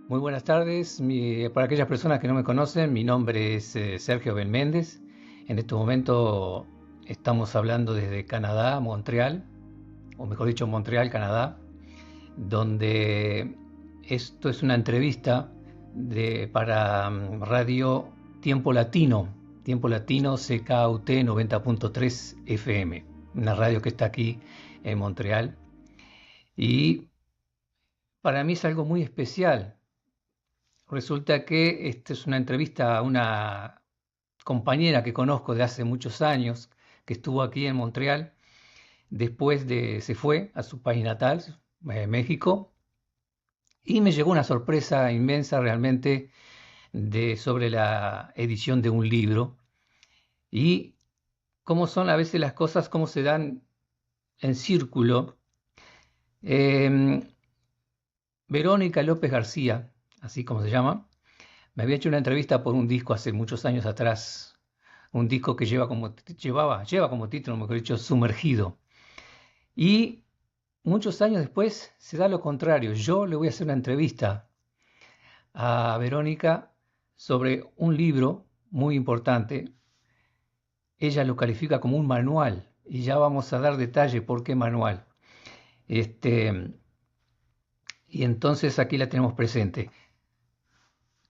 Muy buenas tardes. Para aquellas personas que no me conocen, mi nombre es Sergio Belméndez. En este momento estamos hablando desde Canadá, Montreal, o mejor dicho, Montreal, Canadá, donde esto es una entrevista para Radio Tiempo Latino CKUT 90.3 FM, una radio que está aquí en Montreal. Y para mí es algo muy especial. Resulta que esta es una entrevista a una compañera que conozco de hace muchos años, que estuvo aquí en Montreal, se fue a su país natal, México, y me llegó una sorpresa inmensa realmente sobre la edición de un libro y cómo son a veces las cosas, cómo se dan en círculo. Eh, Verónica López García, así como se llama, me había hecho una entrevista por un disco hace muchos años atrás, un disco que lleva como título, mejor dicho, Sumergido. Y muchos años después se da lo contrario. Yo le voy a hacer una entrevista a Verónica sobre un libro muy importante. Ella lo califica como un manual y ya vamos a dar detalle por qué manual. Y entonces aquí la tenemos presente.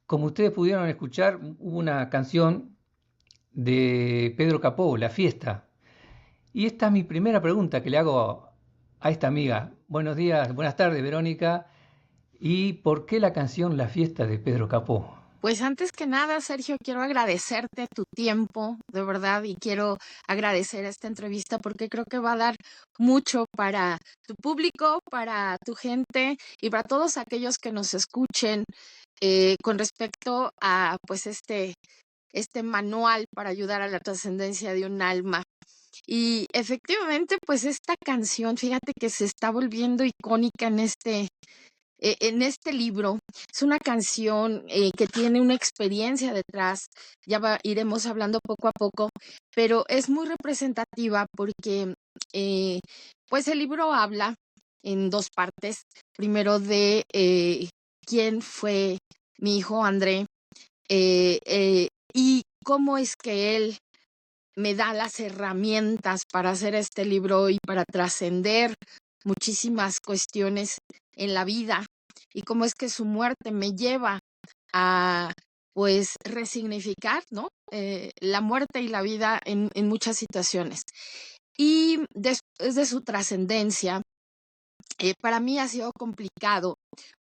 Como ustedes pudieron escuchar, hubo una canción de Pedro Capó, La Fiesta. Y esta es mi primera pregunta que le hago a esta amiga. Buenos días, buenas tardes, Verónica. ¿Y por qué la canción La Fiesta de Pedro Capó? Pues antes que nada, Sergio, quiero agradecerte tu tiempo, de verdad, y quiero agradecer esta entrevista porque creo que va a dar mucho para tu público, para tu gente y para todos aquellos que nos escuchen con respecto a pues este manual para ayudar a la trascendencia de un alma. Y efectivamente, pues esta canción, fíjate que se está volviendo icónica en este libro. Es una canción que tiene una experiencia detrás, iremos hablando poco a poco, pero es muy representativa porque eh, pues el libro habla en dos partes. Primero de quién fue mi hijo André y cómo es que él me da las herramientas para hacer este libro y para trascender muchísimas cuestiones en la vida y cómo es que su muerte me lleva a pues resignificar, ¿no? La muerte y la vida en muchas situaciones. Y después de su trascendencia, para mí ha sido complicado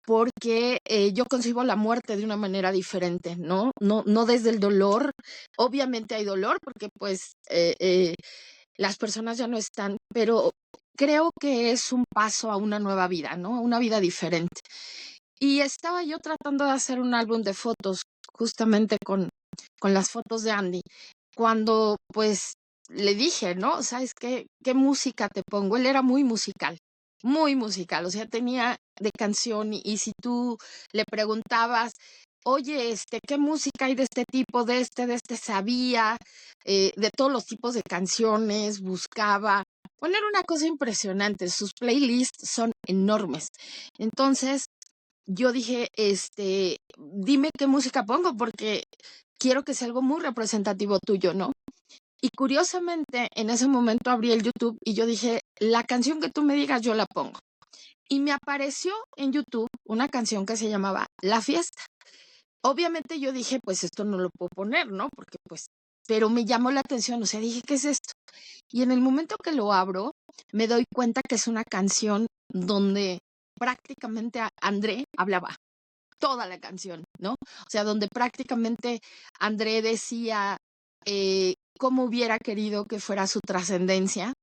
porque yo concibo la muerte de una manera diferente, ¿no? No desde el dolor. Obviamente hay dolor porque pues las personas ya no están, pero creo que es un paso a una nueva vida, ¿no? A una vida diferente. Y estaba yo tratando de hacer un álbum de fotos, justamente con las fotos de Andy, cuando pues le dije, ¿no? ¿Sabes qué? ¿Qué música te pongo? Él era muy musical, o sea, tenía de canción y si tú le preguntabas, oye, ¿qué música hay de este tipo, de este, sabía, de todos los tipos de canciones, buscaba? Bueno, era una cosa impresionante, sus playlists son enormes. Entonces, yo dije, dime qué música pongo porque quiero que sea algo muy representativo tuyo, ¿no? Y curiosamente, en ese momento abrí el YouTube y yo dije, la canción que tú me digas, yo la pongo. Y me apareció en YouTube una canción que se llamaba La Fiesta. Obviamente yo dije, pues esto no lo puedo poner, ¿no? Porque pues, pero me llamó la atención, o sea, dije, ¿qué es esto? Y en el momento que lo abro, me doy cuenta que es una canción donde prácticamente André hablaba toda la canción, ¿no? O sea, donde prácticamente André decía cómo hubiera querido que fuera su trascendencia.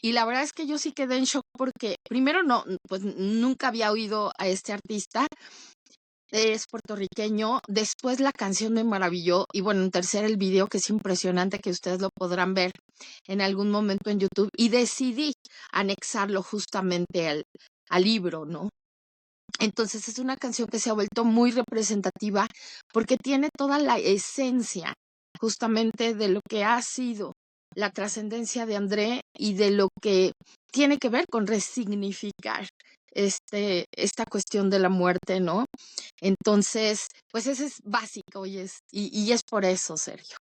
Y la verdad es que yo sí quedé en shock porque primero no, pues nunca había oído a este artista, es puertorriqueño, después la canción me maravilló y bueno, en tercer el video que es impresionante que ustedes lo podrán ver en algún momento en YouTube y decidí anexarlo justamente al libro, ¿no? Entonces es una canción que se ha vuelto muy representativa porque tiene toda la esencia justamente de lo que ha sido la trascendencia de André y de lo que tiene que ver con resignificar esta cuestión de la muerte, ¿no? Entonces, pues ese es básico y es por eso, Sergio.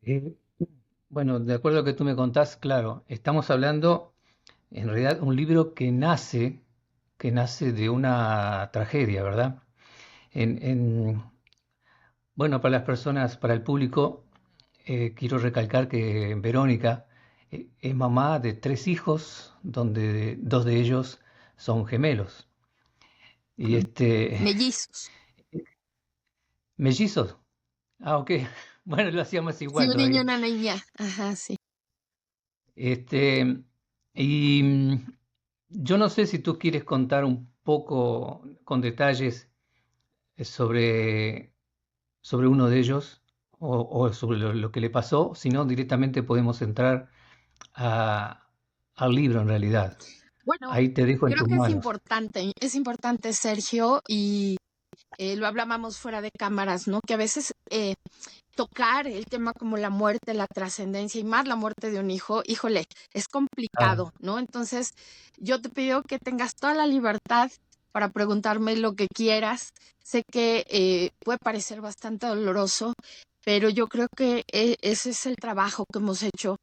Eh, bueno, de acuerdo a lo que tú me contás, claro, estamos hablando en realidad un libro que nace de una tragedia, ¿verdad? En, en- bueno, para las personas, para el público, quiero recalcar que Verónica es mamá de 3 hijos, donde 2 de ellos son gemelos. Y Mm. Mellizos. mellizos. Ah, ok. Bueno, lo hacíamos Sí, igual un niño y todavía. una niña. Ajá, sí. Este, y yo no sé si tú quieres contar un poco con detalles sobre, sobre uno de ellos o sobre lo que le pasó, si no, directamente podemos entrar a- al libro en realidad. Bueno, Ahí te dejo en creo tus que manos. es importante, Sergio, y lo hablábamos fuera de cámaras, ¿no? Que a veces tocar el tema como la muerte, la trascendencia y más la muerte de un hijo, híjole, es Ah, complicado, ¿no? Entonces, yo te pido que tengas toda la libertad para preguntarme lo que quieras. Sé que puede parecer bastante doloroso, pero yo creo que ese es el trabajo que hemos hecho,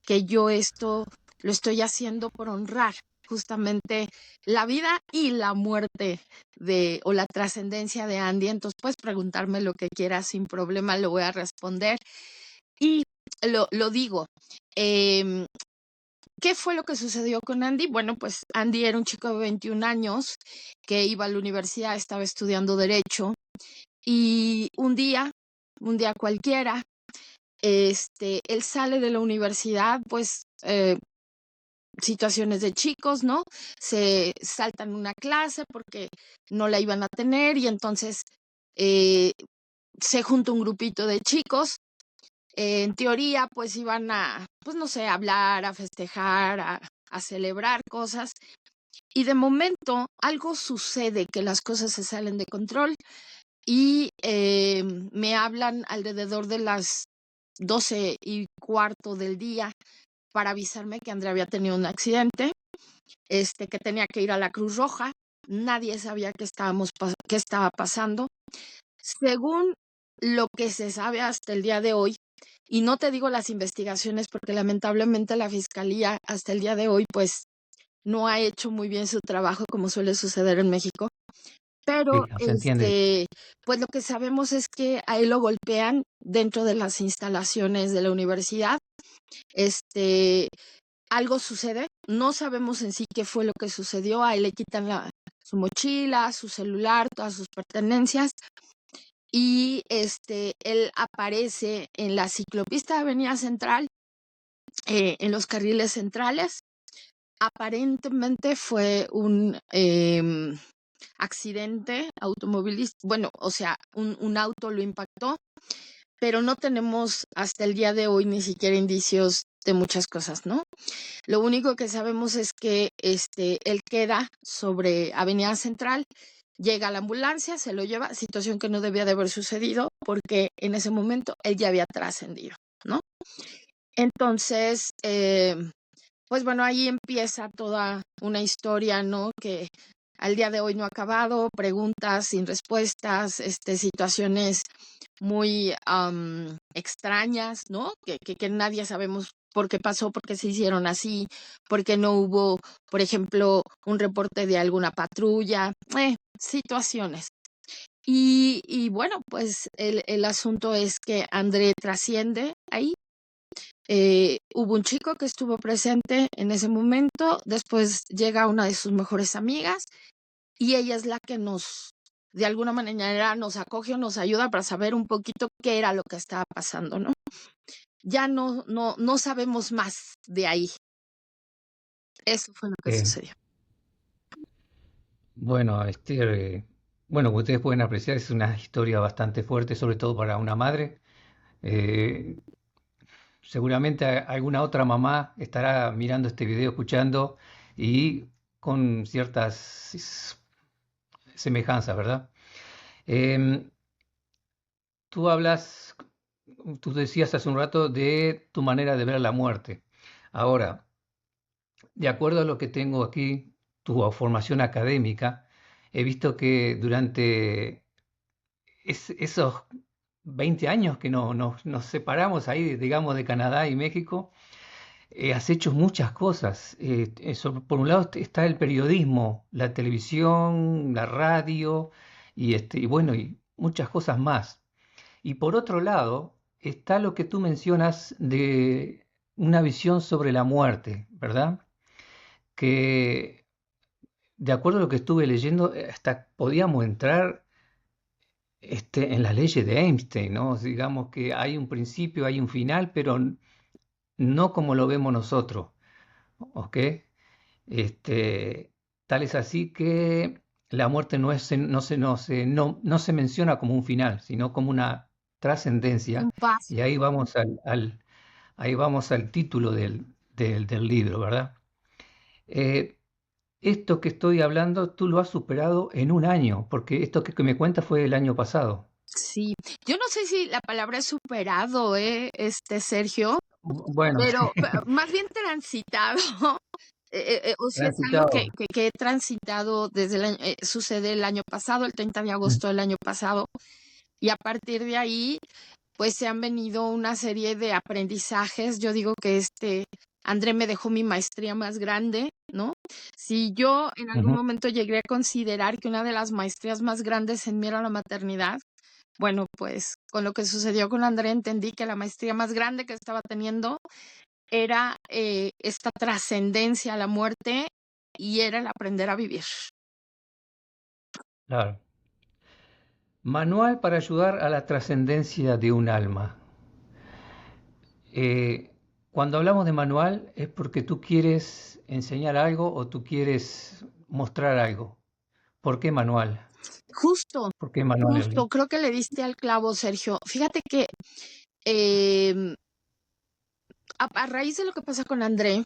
que yo esto lo estoy haciendo por honrar justamente la vida y la muerte o la trascendencia de Andy. Entonces puedes preguntarme lo que quieras sin problema, lo voy a responder. Y lo digo, em, ¿qué fue lo que sucedió con Andy? Bueno, pues Andy era un chico de 21 años que iba a la universidad, estaba estudiando derecho y un día cualquiera, él sale de la universidad, pues situaciones de chicos, ¿no? Se saltan una clase porque no la iban a tener y entonces eh, se junta un grupito de chicos. En teoría, pues iban a, pues no sé, a hablar, a festejar, a celebrar cosas. Y de momento algo sucede que las cosas se salen de control y me hablan alrededor de las 12:15 del día para avisarme que Andrea había tenido un accidente, que tenía que ir a la Cruz Roja. Nadie sabía qué estaba pasando. Según lo que se sabe hasta el día de hoy, y no te digo las investigaciones porque lamentablemente la fiscalía hasta el día de hoy pues no ha hecho muy bien su trabajo como suele suceder en México, pero sí, se entiende. pues lo que sabemos es que a él lo golpean dentro de las instalaciones de la universidad. Este, algo sucede, no sabemos en sí qué fue lo que sucedió, a él le quitan su mochila, su celular, todas sus pertenencias y él aparece en la ciclopista de Avenida Central, en los carriles centrales. Aparentemente fue un accidente automovilístico, bueno, o sea, un auto lo impactó, pero no tenemos hasta el día de hoy ni siquiera indicios de muchas cosas, ¿no? Lo único que sabemos es que él queda sobre Avenida Central, llega a la ambulancia, se lo lleva, situación que no debía de haber sucedido porque en ese momento él ya había trascendido, ¿no? Entonces, pues bueno, ahí empieza toda una historia, ¿no? Que al día de hoy no ha acabado, preguntas sin respuestas, situaciones muy extrañas, ¿no? Que nadie sabemos por qué pasó, por qué se hicieron así, por qué no hubo, por ejemplo, un reporte de alguna patrulla, situaciones. Y bueno, pues el asunto es que André trasciende ahí. Hubo un chico que estuvo presente en ese momento, después llega una de sus mejores amigas y ella es la que de alguna manera nos acoge o nos ayuda para saber un poquito qué era lo que estaba pasando, ¿no? Ya no sabemos más de ahí. Eso fue lo que Eh, sucedió. bueno, bueno, como ustedes pueden apreciar, es una historia bastante fuerte, sobre todo para una madre. Eh, Seguramente alguna otra mamá estará mirando este video, escuchando y con ciertas semejanzas, ¿verdad? Em, Tú hablas, tú decías hace un rato de tu manera de ver la muerte. Ahora, de acuerdo a lo que tengo aquí, tu formación académica, he visto que durante esos 20 años que nos separamos ahí, digamos, de Canadá y México, has hecho muchas cosas. Por un lado está el periodismo, la televisión, la radio y bueno, y muchas cosas más. Y por otro lado está lo que tú mencionas de una visión sobre la muerte, ¿verdad? Que de acuerdo a lo que estuve leyendo, hasta podíamos entrar en las leyes de Einstein, ¿no? Digamos que hay un principio, hay un final, pero no como lo vemos nosotros, ¿ok? Este, tal es así que la muerte no se menciona como un final, sino como una trascendencia, Un paso. y ahí vamos al título del libro, ¿verdad? Eh, Esto que estoy hablando, tú lo has superado en un año, porque esto que me cuentas fue el año pasado. Sí, yo no sé si la palabra es superado, Sergio, Bueno, pero más bien transitado. O sea, es algo transitado. que he transitado desde el año, sucede el año pasado, el 30 de Mm, agosto del año pasado, y a partir de ahí, pues se han venido una serie de aprendizajes. Yo digo que André me dejó mi maestría más grande, ¿no? Si yo en algún ujú. momento llegué a considerar que una de las maestrías más grandes en mí era la maternidad, bueno, pues con lo que sucedió con André entendí que la maestría más grande que estaba teniendo era esta trascendencia a la muerte y era el aprender a vivir. Claro. Manual para ayudar a la trascendencia de un alma. Eh, Cuando hablamos de manual es porque tú quieres enseñar algo o tú quieres mostrar algo. ¿Por qué manual? Justo, ¿Por qué manual? justo, creo que le diste al clavo, Sergio. Fíjate que em, a raíz de lo que pasa con André,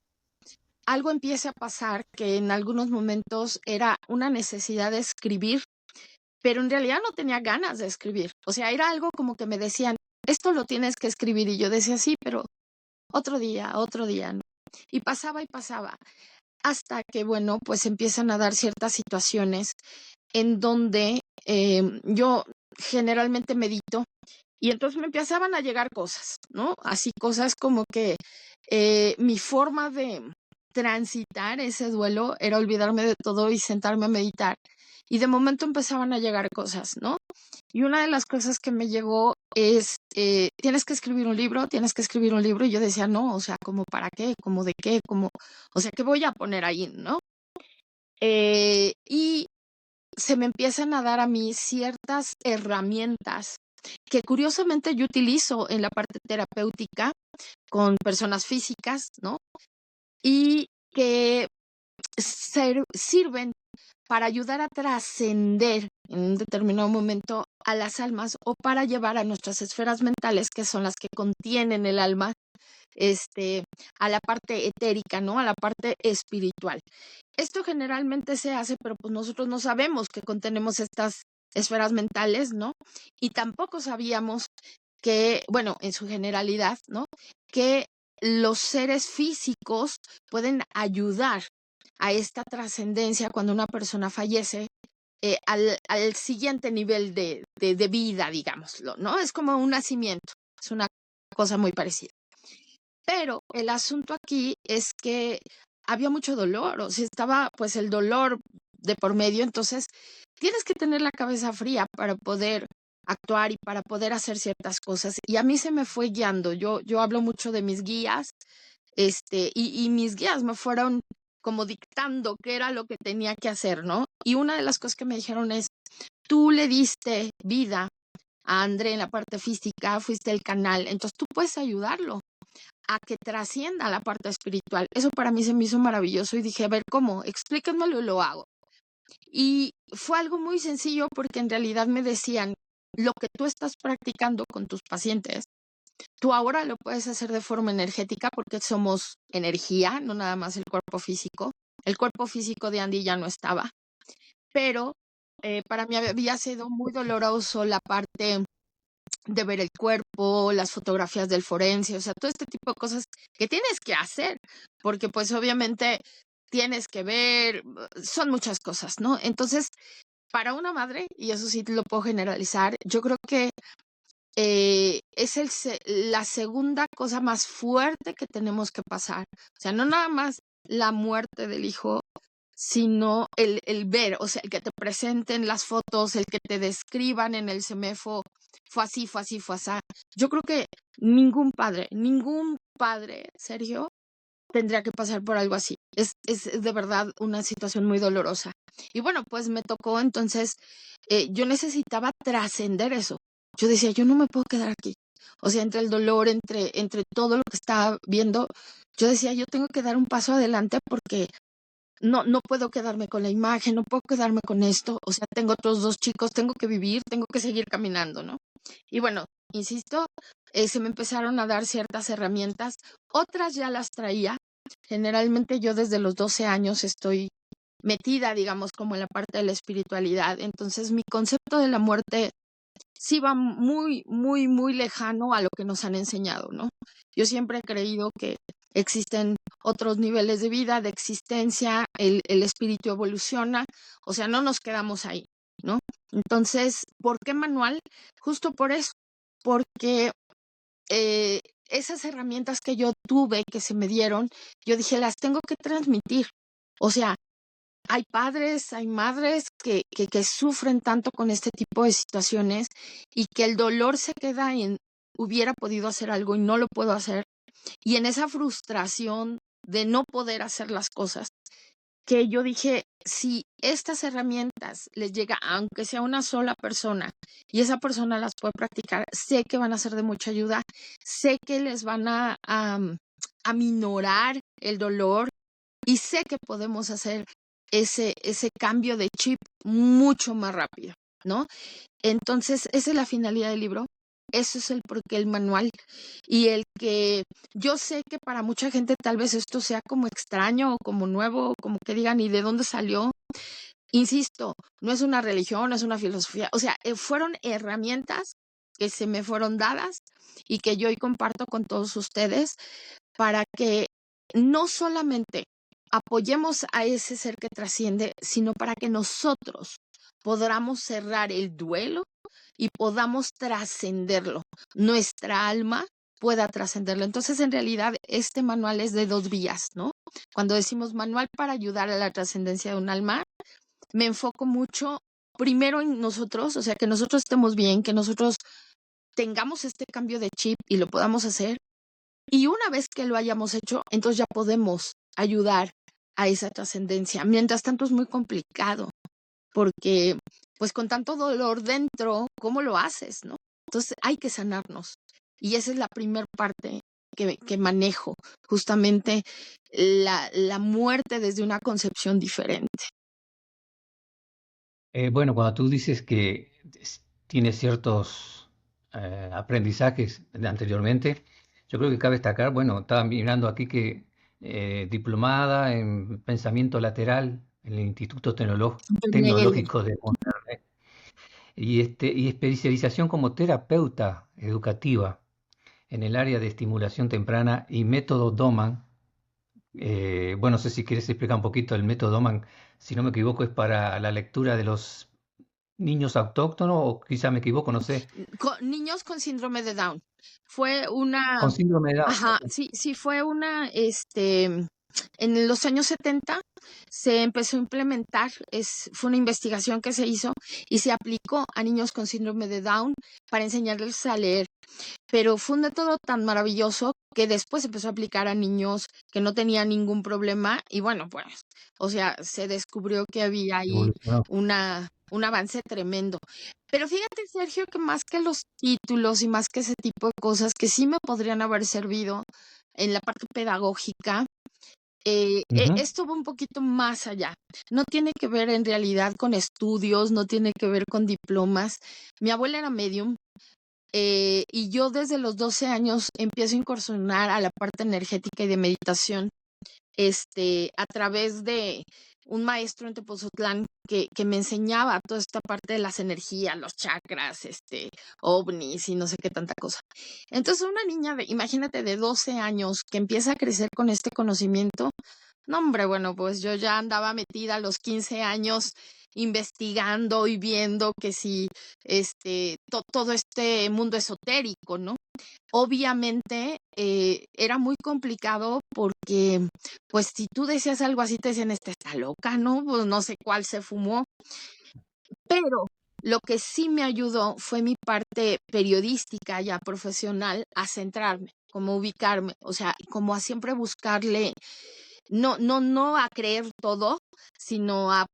algo empieza a pasar que en algunos momentos era una necesidad de escribir, pero en realidad no tenía ganas de escribir. O sea, era algo como que me decían, esto lo tienes que escribir. Y yo decía, sí, pero otro día, ¿no? Y pasaba, hasta que, bueno, pues empiezan a dar ciertas situaciones en donde yo generalmente medito y entonces me empezaban a llegar cosas, ¿no? Así cosas como que mi forma de transitar ese duelo era olvidarme de todo y sentarme a meditar. Y de momento empezaban a llegar cosas, ¿no? Y una de las cosas que me llegó es, tienes que escribir un libro, tienes que escribir un libro. Y yo decía, no, o sea, ¿como para qué? ¿Como de qué? ¿Como, o sea, qué voy a poner ahí, ¿no? Y se me empiezan a dar a mí ciertas herramientas que curiosamente yo utilizo en la parte terapéutica con personas físicas, ¿no? Y que sirven para ayudar a trascender en un determinado momento a las almas o para llevar a nuestras esferas mentales, que son las que contienen el alma, este, a la parte etérica, ¿no? A la parte espiritual. Esto generalmente se hace, pero pues nosotros no sabemos que contenemos estas esferas mentales, ¿no? Y tampoco sabíamos que, bueno, en su generalidad, ¿no? Que los seres físicos pueden ayudar a esta trascendencia cuando una persona fallece al siguiente nivel de vida, digámoslo, ¿no? Es como un nacimiento, es una cosa muy parecida. Pero el asunto aquí es que había mucho dolor, o sea, estaba pues el dolor de por medio, entonces tienes que tener la cabeza fría para poder actuar y para poder hacer ciertas cosas. Y a mí se me fue guiando, yo hablo mucho de mis guías, y mis guías me fueron como dictando qué era lo que tenía que hacer, ¿no? Y una de las cosas que me dijeron es, tú le diste vida a André en la parte física, fuiste el canal, entonces tú puedes ayudarlo a que trascienda la parte espiritual. Eso para mí se me hizo maravilloso y dije, a ver, ¿cómo? Explíquenmelo y lo hago. Y fue algo muy sencillo porque en realidad me decían, lo que tú estás practicando con tus pacientes, tú ahora lo puedes hacer de forma energética porque somos energía, no nada más el cuerpo físico. El cuerpo físico de Andy ya no estaba, pero para mí había sido muy doloroso la parte de ver el cuerpo, las fotografías del forense, o sea, todo este tipo de cosas que tienes que hacer, porque pues obviamente tienes que ver, son muchas cosas, ¿no? Entonces, para una madre, y eso sí lo puedo generalizar, yo creo que es la segunda cosa más fuerte que tenemos que pasar. O sea, no nada más la muerte del hijo, sino el ver, o sea, el que te presenten las fotos, el que te describan en el CEMEFO, fue así, fue así, fue así. Yo creo que ningún padre, Sergio, tendría que pasar por algo así. Es de verdad una situación muy dolorosa. Y bueno, pues me tocó entonces, yo necesitaba trascender eso. Yo decía, yo no me puedo quedar aquí. O sea, entre el dolor, entre todo lo que estaba viendo, yo decía, yo tengo que dar un paso adelante porque no puedo quedarme con la imagen, no puedo quedarme con esto. O sea, tengo otros dos chicos, tengo que vivir, tengo que seguir caminando, ¿no? Y bueno, insisto, se me empezaron a dar ciertas herramientas, otras ya las traía. Generalmente yo desde los 12 años estoy metida, digamos, como en la parte de la espiritualidad. Entonces mi concepto de la muerte sí va muy, muy, muy lejano a lo que nos han enseñado, ¿no? Yo siempre he creído que existen otros niveles de vida, de existencia, el espíritu evoluciona, o sea, no nos quedamos ahí, ¿no? Entonces, ¿por qué manual? Justo por eso, porque esas herramientas que yo tuve, que se me dieron, yo dije, las tengo que transmitir. O sea, hay padres, hay madres que sufren tanto con este tipo de situaciones y que el dolor se queda en hubiera podido hacer algo y no lo puedo hacer. Y en esa frustración de no poder hacer las cosas, que yo dije, si estas herramientas les llega, aunque sea una sola persona, y esa persona las puede practicar, sé que van a ser de mucha ayuda, sé que les van a minorar el dolor y sé que podemos hacer ese cambio de chip mucho más rápido, ¿no? Entonces, esa es la finalidad del libro. Eso es el porqué el manual y el que yo sé que para mucha gente tal vez esto sea como extraño o como nuevo, o como que digan, ¿y de dónde salió? Insisto, no es una religión, no es una filosofía, o sea, fueron herramientas que se me fueron dadas y que yo hoy comparto con todos ustedes para que no solamente apoyemos a ese ser que trasciende, sino para que nosotros podamos cerrar el duelo y podamos trascenderlo. Nuestra alma pueda trascenderlo. Entonces, en realidad, este manual es de dos vías, ¿no? Cuando decimos manual para ayudar a la trascendencia de un alma, me enfoco mucho primero en nosotros, o sea, que nosotros estemos bien, que nosotros tengamos este cambio de chip y lo podamos hacer. Y una vez que lo hayamos hecho, entonces ya podemos ayudar a esa trascendencia. Mientras tanto es muy complicado porque pues con tanto dolor dentro, ¿cómo lo haces, no? Entonces hay que sanarnos. Y esa es la primera parte que manejo, justamente la muerte desde una concepción diferente. Bueno, cuando tú dices que tienes ciertos aprendizajes anteriormente, yo creo que cabe destacar, bueno, estaba mirando aquí que diplomada en pensamiento lateral en el Instituto Tecnológico de Monterrey y especialización como terapeuta educativa en el área de estimulación temprana y método Doman. Bueno, no sé si quieres explicar un poquito el método Doman, si no me equivoco, es para la lectura de los niños autóctonos, o quizá me equivoco, no sé, Niños con síndrome de Down. Fue una, con síndrome de ajá, Down. sí, fue una, en los años 70 se empezó a implementar, fue una investigación que se hizo y se aplicó a niños con síndrome de Down para enseñarles a leer. Pero fue un método tan maravilloso que después se empezó a aplicar a niños que no tenían ningún problema y bueno, pues, o sea, se descubrió que había ahí Evolucionó. un avance tremendo. Pero fíjate, Sergio, que más que los títulos y más que ese tipo de cosas que sí me podrían haber servido en la parte pedagógica, Ujú. esto va un poquito más allá. No tiene que ver en realidad con estudios, no tiene que ver con diplomas. Mi abuela era medium. Y yo desde los 12 años empiezo a incursionar a la parte energética y de meditación, a través un maestro en Tepozotlán que me enseñaba toda esta parte de las energías, los chakras, ovnis y no sé qué tanta cosa. Entonces una niña, imagínate, de 12 años que empieza a crecer con este conocimiento, no, hombre, bueno, pues yo ya andaba metida a los 15 años investigando y viendo que si todo este mundo esotérico, ¿no? Obviamente era muy complicado porque, pues si tú decías algo así, te decían, esta está loca, ¿no? Pues no sé cuál se fumó, pero lo que sí me ayudó fue mi parte periodística ya profesional a centrarme, como ubicarme, o sea, como a siempre buscarle, no a creer todo, sino a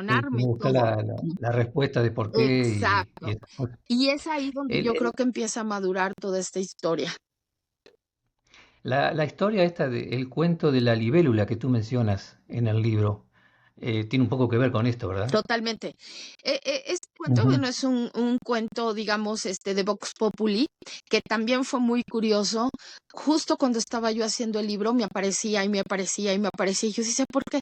Sí, cuestionarme como buscar todo. la respuesta de por qué y Exacto. esas cosas. Y es ahí donde El- yo creo el- que empieza a madurar toda esta historia. la historia esta del cuento de la libélula que tú mencionas en el libro, tiene un poco que ver con esto, ¿verdad? Totalmente. Este cuento, Ujú. bueno, es un cuento, digamos, de Vox Populi, que también fue muy curioso. Justo cuando estaba yo haciendo el libro, me aparecía y me aparecía y me aparecía. Y yo decía, ¿por qué?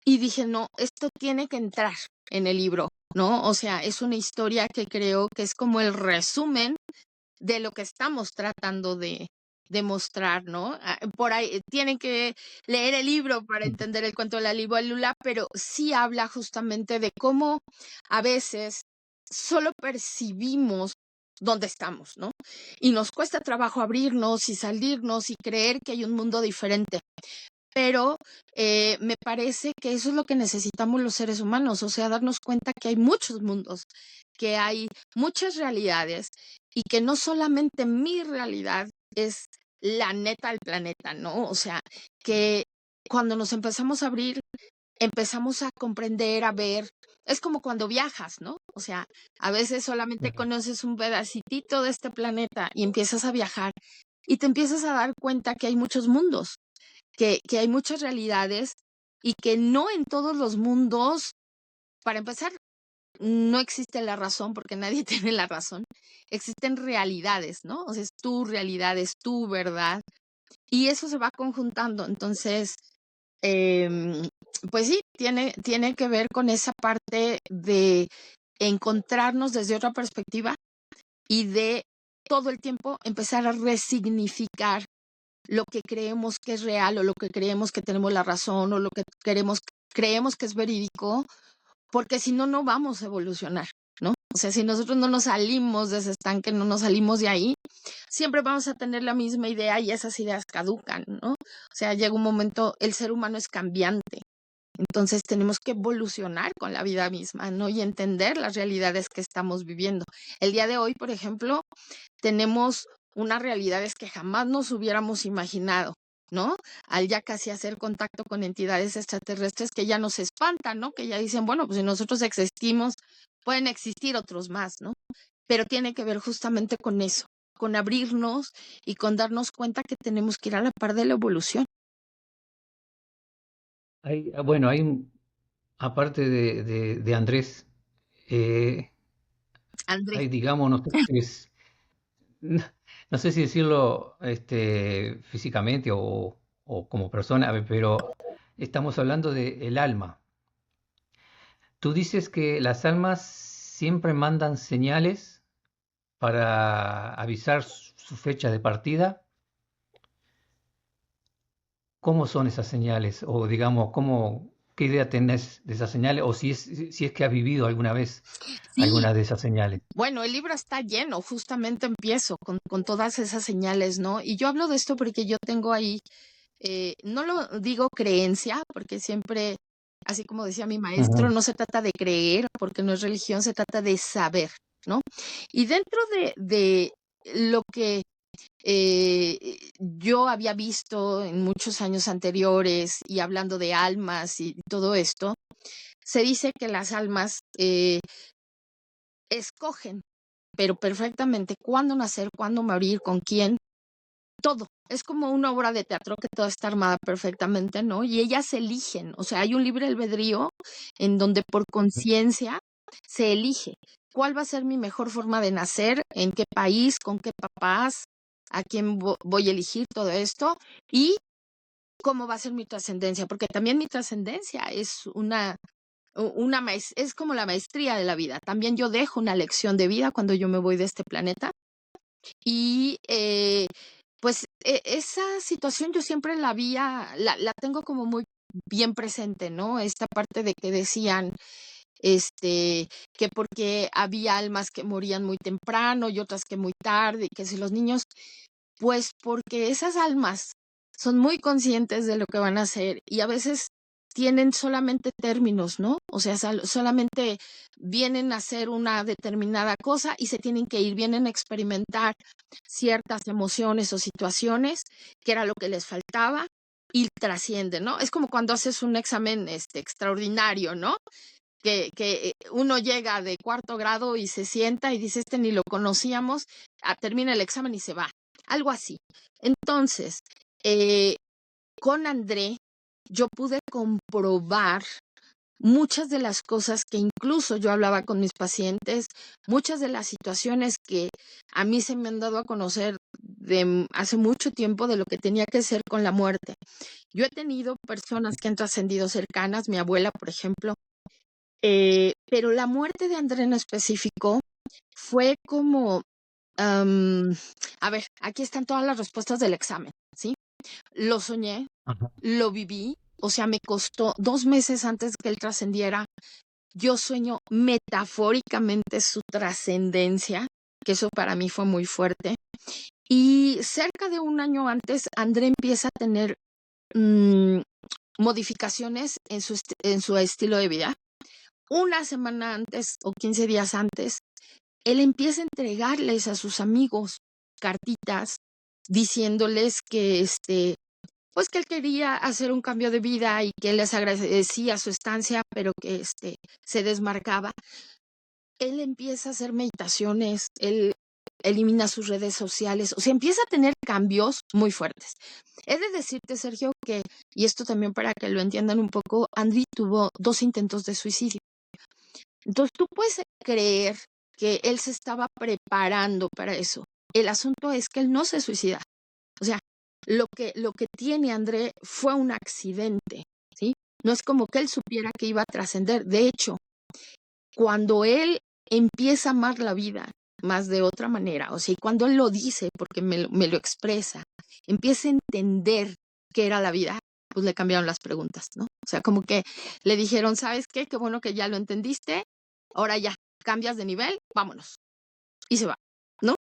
Y dije, no, esto tiene que entrar en el libro, ¿no? O sea, es una historia que creo que es como el resumen de lo que estamos tratando de mostrar, ¿no? Por ahí tienen que leer el libro para entender el cuento de la libélula, pero sí habla justamente de cómo a veces solo percibimos dónde estamos, ¿no? Y nos cuesta trabajo abrirnos y salirnos y creer que hay un mundo diferente. Pero me parece que eso es lo que necesitamos los seres humanos, o sea, darnos cuenta que hay muchos mundos, que hay muchas realidades y que no solamente mi realidad es la neta del planeta, ¿no? O sea, que cuando nos empezamos a abrir, empezamos a comprender, a ver, es como cuando viajas, ¿no? O sea, a veces solamente Claro. conoces un pedacitito de este planeta y empiezas a viajar y te empiezas a dar cuenta que hay muchos mundos, que hay muchas realidades y que no en todos los mundos, para empezar, no existe la razón porque nadie tiene la razón. Existen realidades, ¿no? O sea, es tu realidad, es tu verdad y eso se va conjuntando. Entonces, em, pues sí, tiene que ver con esa parte de encontrarnos desde otra perspectiva y de todo el tiempo empezar a resignificar lo que creemos que es real o lo que creemos que tenemos la razón o lo que creemos que es verídico, porque si no, no vamos a evolucionar, ¿no? O sea, si nosotros no nos salimos de ese estanque, no nos salimos de ahí, siempre vamos a tener la misma idea y esas ideas caducan, ¿no? O sea, llega un momento, el ser humano es cambiante. Entonces tenemos que evolucionar con la vida misma, ¿no? Y entender las realidades que estamos viviendo. El día de hoy, por ejemplo, tenemos unas realidades que jamás nos hubiéramos imaginado, ¿no? Al ya casi hacer contacto con entidades extraterrestres que ya nos espantan, ¿no? Que ya dicen, bueno, pues si nosotros existimos, pueden existir otros más, ¿no? Pero tiene que ver justamente con eso, con abrirnos y con darnos cuenta que tenemos que ir a la par de la evolución. Bueno, aparte de Andrés, eh, André, hay, digamos, no sé si no, no sé si decirlo físicamente o como persona, pero estamos hablando del alma. Tú dices que las almas siempre mandan señales para avisar su fecha de partida. ¿Cómo son esas señales? O digamos, ¿qué idea tenés de esas señales? O si es que has vivido alguna vez sí, alguna de esas señales. bueno, el libro está lleno, justamente empiezo con todas esas señales, ¿no? Y yo hablo de esto porque yo tengo ahí, no lo digo creencia, porque siempre, así como decía mi maestro, Ujú. no se trata de creer, porque no es religión, se trata de saber, ¿no? Y dentro de lo que yo había visto en muchos años anteriores y hablando de almas y todo esto, se dice que las almas escogen, pero perfectamente cuándo nacer, cuándo morir, con quién, todo. Es como una obra de teatro que toda está armada perfectamente, ¿no? Y ellas eligen, o sea, hay un libre albedrío en donde por conciencia se elige cuál va a ser mi mejor forma de nacer, en qué país, con qué papás, a quién voy a elegir todo esto y cómo va a ser mi trascendencia, porque también mi trascendencia es es como la maestría de la vida. También yo dejo una lección de vida cuando yo me voy de este planeta. Y pues esa situación yo siempre la tengo como muy bien presente, ¿no? Esta parte de que decían, que porque había almas que morían muy temprano y otras que muy tarde, y que si los niños, pues porque esas almas son muy conscientes de lo que van a hacer y a veces tienen solamente términos, ¿no? O sea, solamente vienen a hacer una determinada cosa y se tienen que ir, vienen a experimentar ciertas emociones o situaciones, que era lo que les faltaba, y trascienden, ¿no? Es como cuando haces un examen extraordinario, ¿no? Que uno llega de cuarto grado y se sienta y dice, ni lo conocíamos, termina el examen y se va. Algo así. Entonces, con André, yo pude comprobar muchas de las cosas que incluso yo hablaba con mis pacientes, muchas de las situaciones que a mí se me han dado a conocer de hace mucho tiempo de lo que tenía que ser con la muerte. Yo he tenido personas que han trascendido cercanas, mi abuela, por ejemplo, pero la muerte de André en específico fue como, a ver, aquí están todas las respuestas del examen, ¿sí? Lo soñé, Ajá. lo viví, o sea, me costó 2 meses antes que él trascendiera. Yo sueño metafóricamente su trascendencia, que eso para mí fue muy fuerte. Y cerca de un año antes, André empieza a tener modificaciones en su estilo de vida. Una semana antes o 15 días antes, él empieza a entregarles a sus amigos cartitas diciéndoles que pues que él quería hacer un cambio de vida y que él les agradecía su estancia, pero que se desmarcaba. Él empieza a hacer meditaciones, él elimina sus redes sociales, o sea, empieza a tener cambios muy fuertes. He de decirte, Sergio, que, y esto también para que lo entiendan un poco, André tuvo 2 intentos de suicidio. Entonces, tú puedes creer que él se estaba preparando para eso. El asunto es que él no se suicida. O sea, lo que tiene André fue un accidente, ¿sí? No es como que él supiera que iba a trascender. De hecho, cuando él empieza a amar la vida más de otra manera, o sea, y cuando él lo dice, porque me lo expresa, empieza a entender qué era la vida, pues le cambiaron las preguntas, ¿no? O sea, como que le dijeron, ¿sabes qué? Qué bueno que ya lo entendiste, ahora ya, cambias de nivel, vámonos. Y se va, ¿no?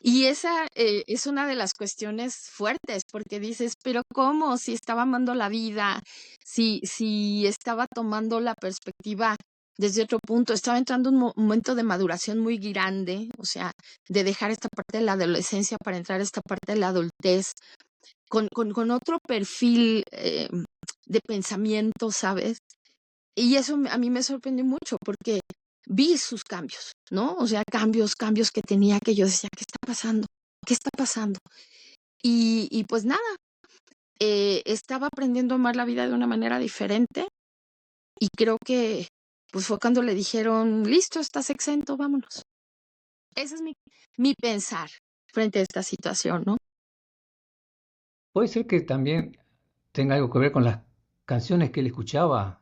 Y esa es una de las cuestiones fuertes, porque dices, pero ¿cómo? Si estaba amando la vida, si estaba tomando la perspectiva desde otro punto, estaba entrando un momento de maduración muy grande, o sea, de dejar esta parte de la adolescencia para entrar a esta parte de la adultez, con otro perfil de pensamiento, ¿sabes? Y eso a mí me sorprendió mucho porque vi sus cambios, ¿no? O sea, cambios que tenía que yo decía, ¿qué está pasando? ¿Qué está pasando? Y pues nada, estaba aprendiendo a amar la vida de una manera diferente y creo que pues fue cuando le dijeron, listo, estás exento, vámonos. Ese es mi pensar frente a esta situación, ¿no? Puede ser que también tenga algo que ver con las canciones que él escuchaba.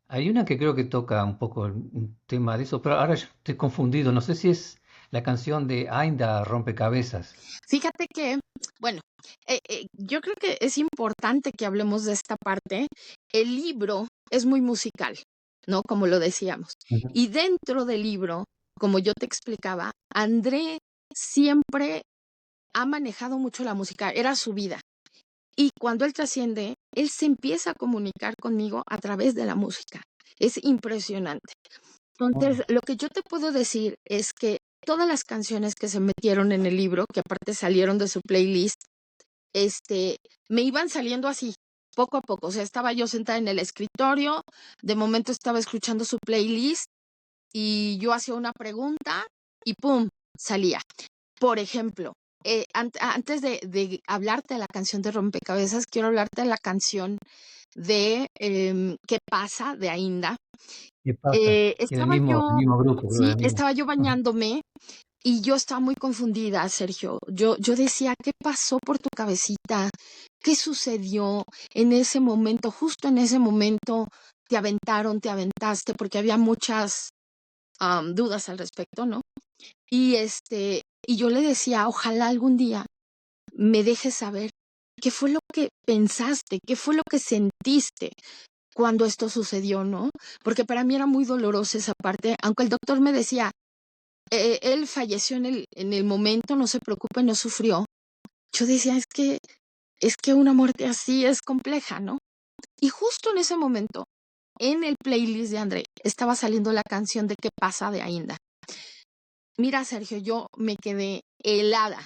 Hay una que creo que toca un poco un tema de eso, pero ahora yo estoy confundido. No sé si es la canción de Ainda Rompecabezas. Fíjate que, bueno, yo creo que es importante que hablemos de esta parte. El libro es muy musical, ¿no? Como lo decíamos. Ujú. Y dentro del libro, como yo te explicaba, André siempre ha manejado mucho la música, era su vida. Y cuando él trasciende, él se empieza a comunicar conmigo a través de la música. Es impresionante. Oh. Entonces, lo que yo te puedo decir es que todas las canciones que se metieron en el libro, que aparte salieron de su playlist, me iban saliendo así, poco a poco. O sea, estaba yo sentada en el escritorio, de momento estaba escuchando su playlist y yo hacía una pregunta y ¡pum! Salía. Por ejemplo, antes de hablarte de la canción de Rompecabezas, quiero hablarte de la canción de ¿Qué pasa? De Ainda. ¿Qué pasa? Y del Estaba yo, mismo grupo, creo, sí, del mismo. estaba yo Ajá. bañándome Y yo estaba muy confundida, Sergio. Yo decía, ¿qué pasó por tu cabecita? ¿Qué sucedió en ese momento? Justo en ese momento te aventaron, te aventaste, porque había muchas dudas al respecto, ¿no? Y yo le decía, ojalá algún día me dejes saber qué fue lo que pensaste, qué fue lo que sentiste cuando esto sucedió, ¿no? Porque para mí era muy dolorosa esa parte, aunque el doctor me decía, él falleció en el momento, no se preocupe, no sufrió. Yo decía, es que una muerte así es compleja, ¿no? Y justo en ese momento, en el playlist de André, estaba saliendo la canción de ¿Qué pasa? De Ainda. Mira, Sergio, yo me quedé helada,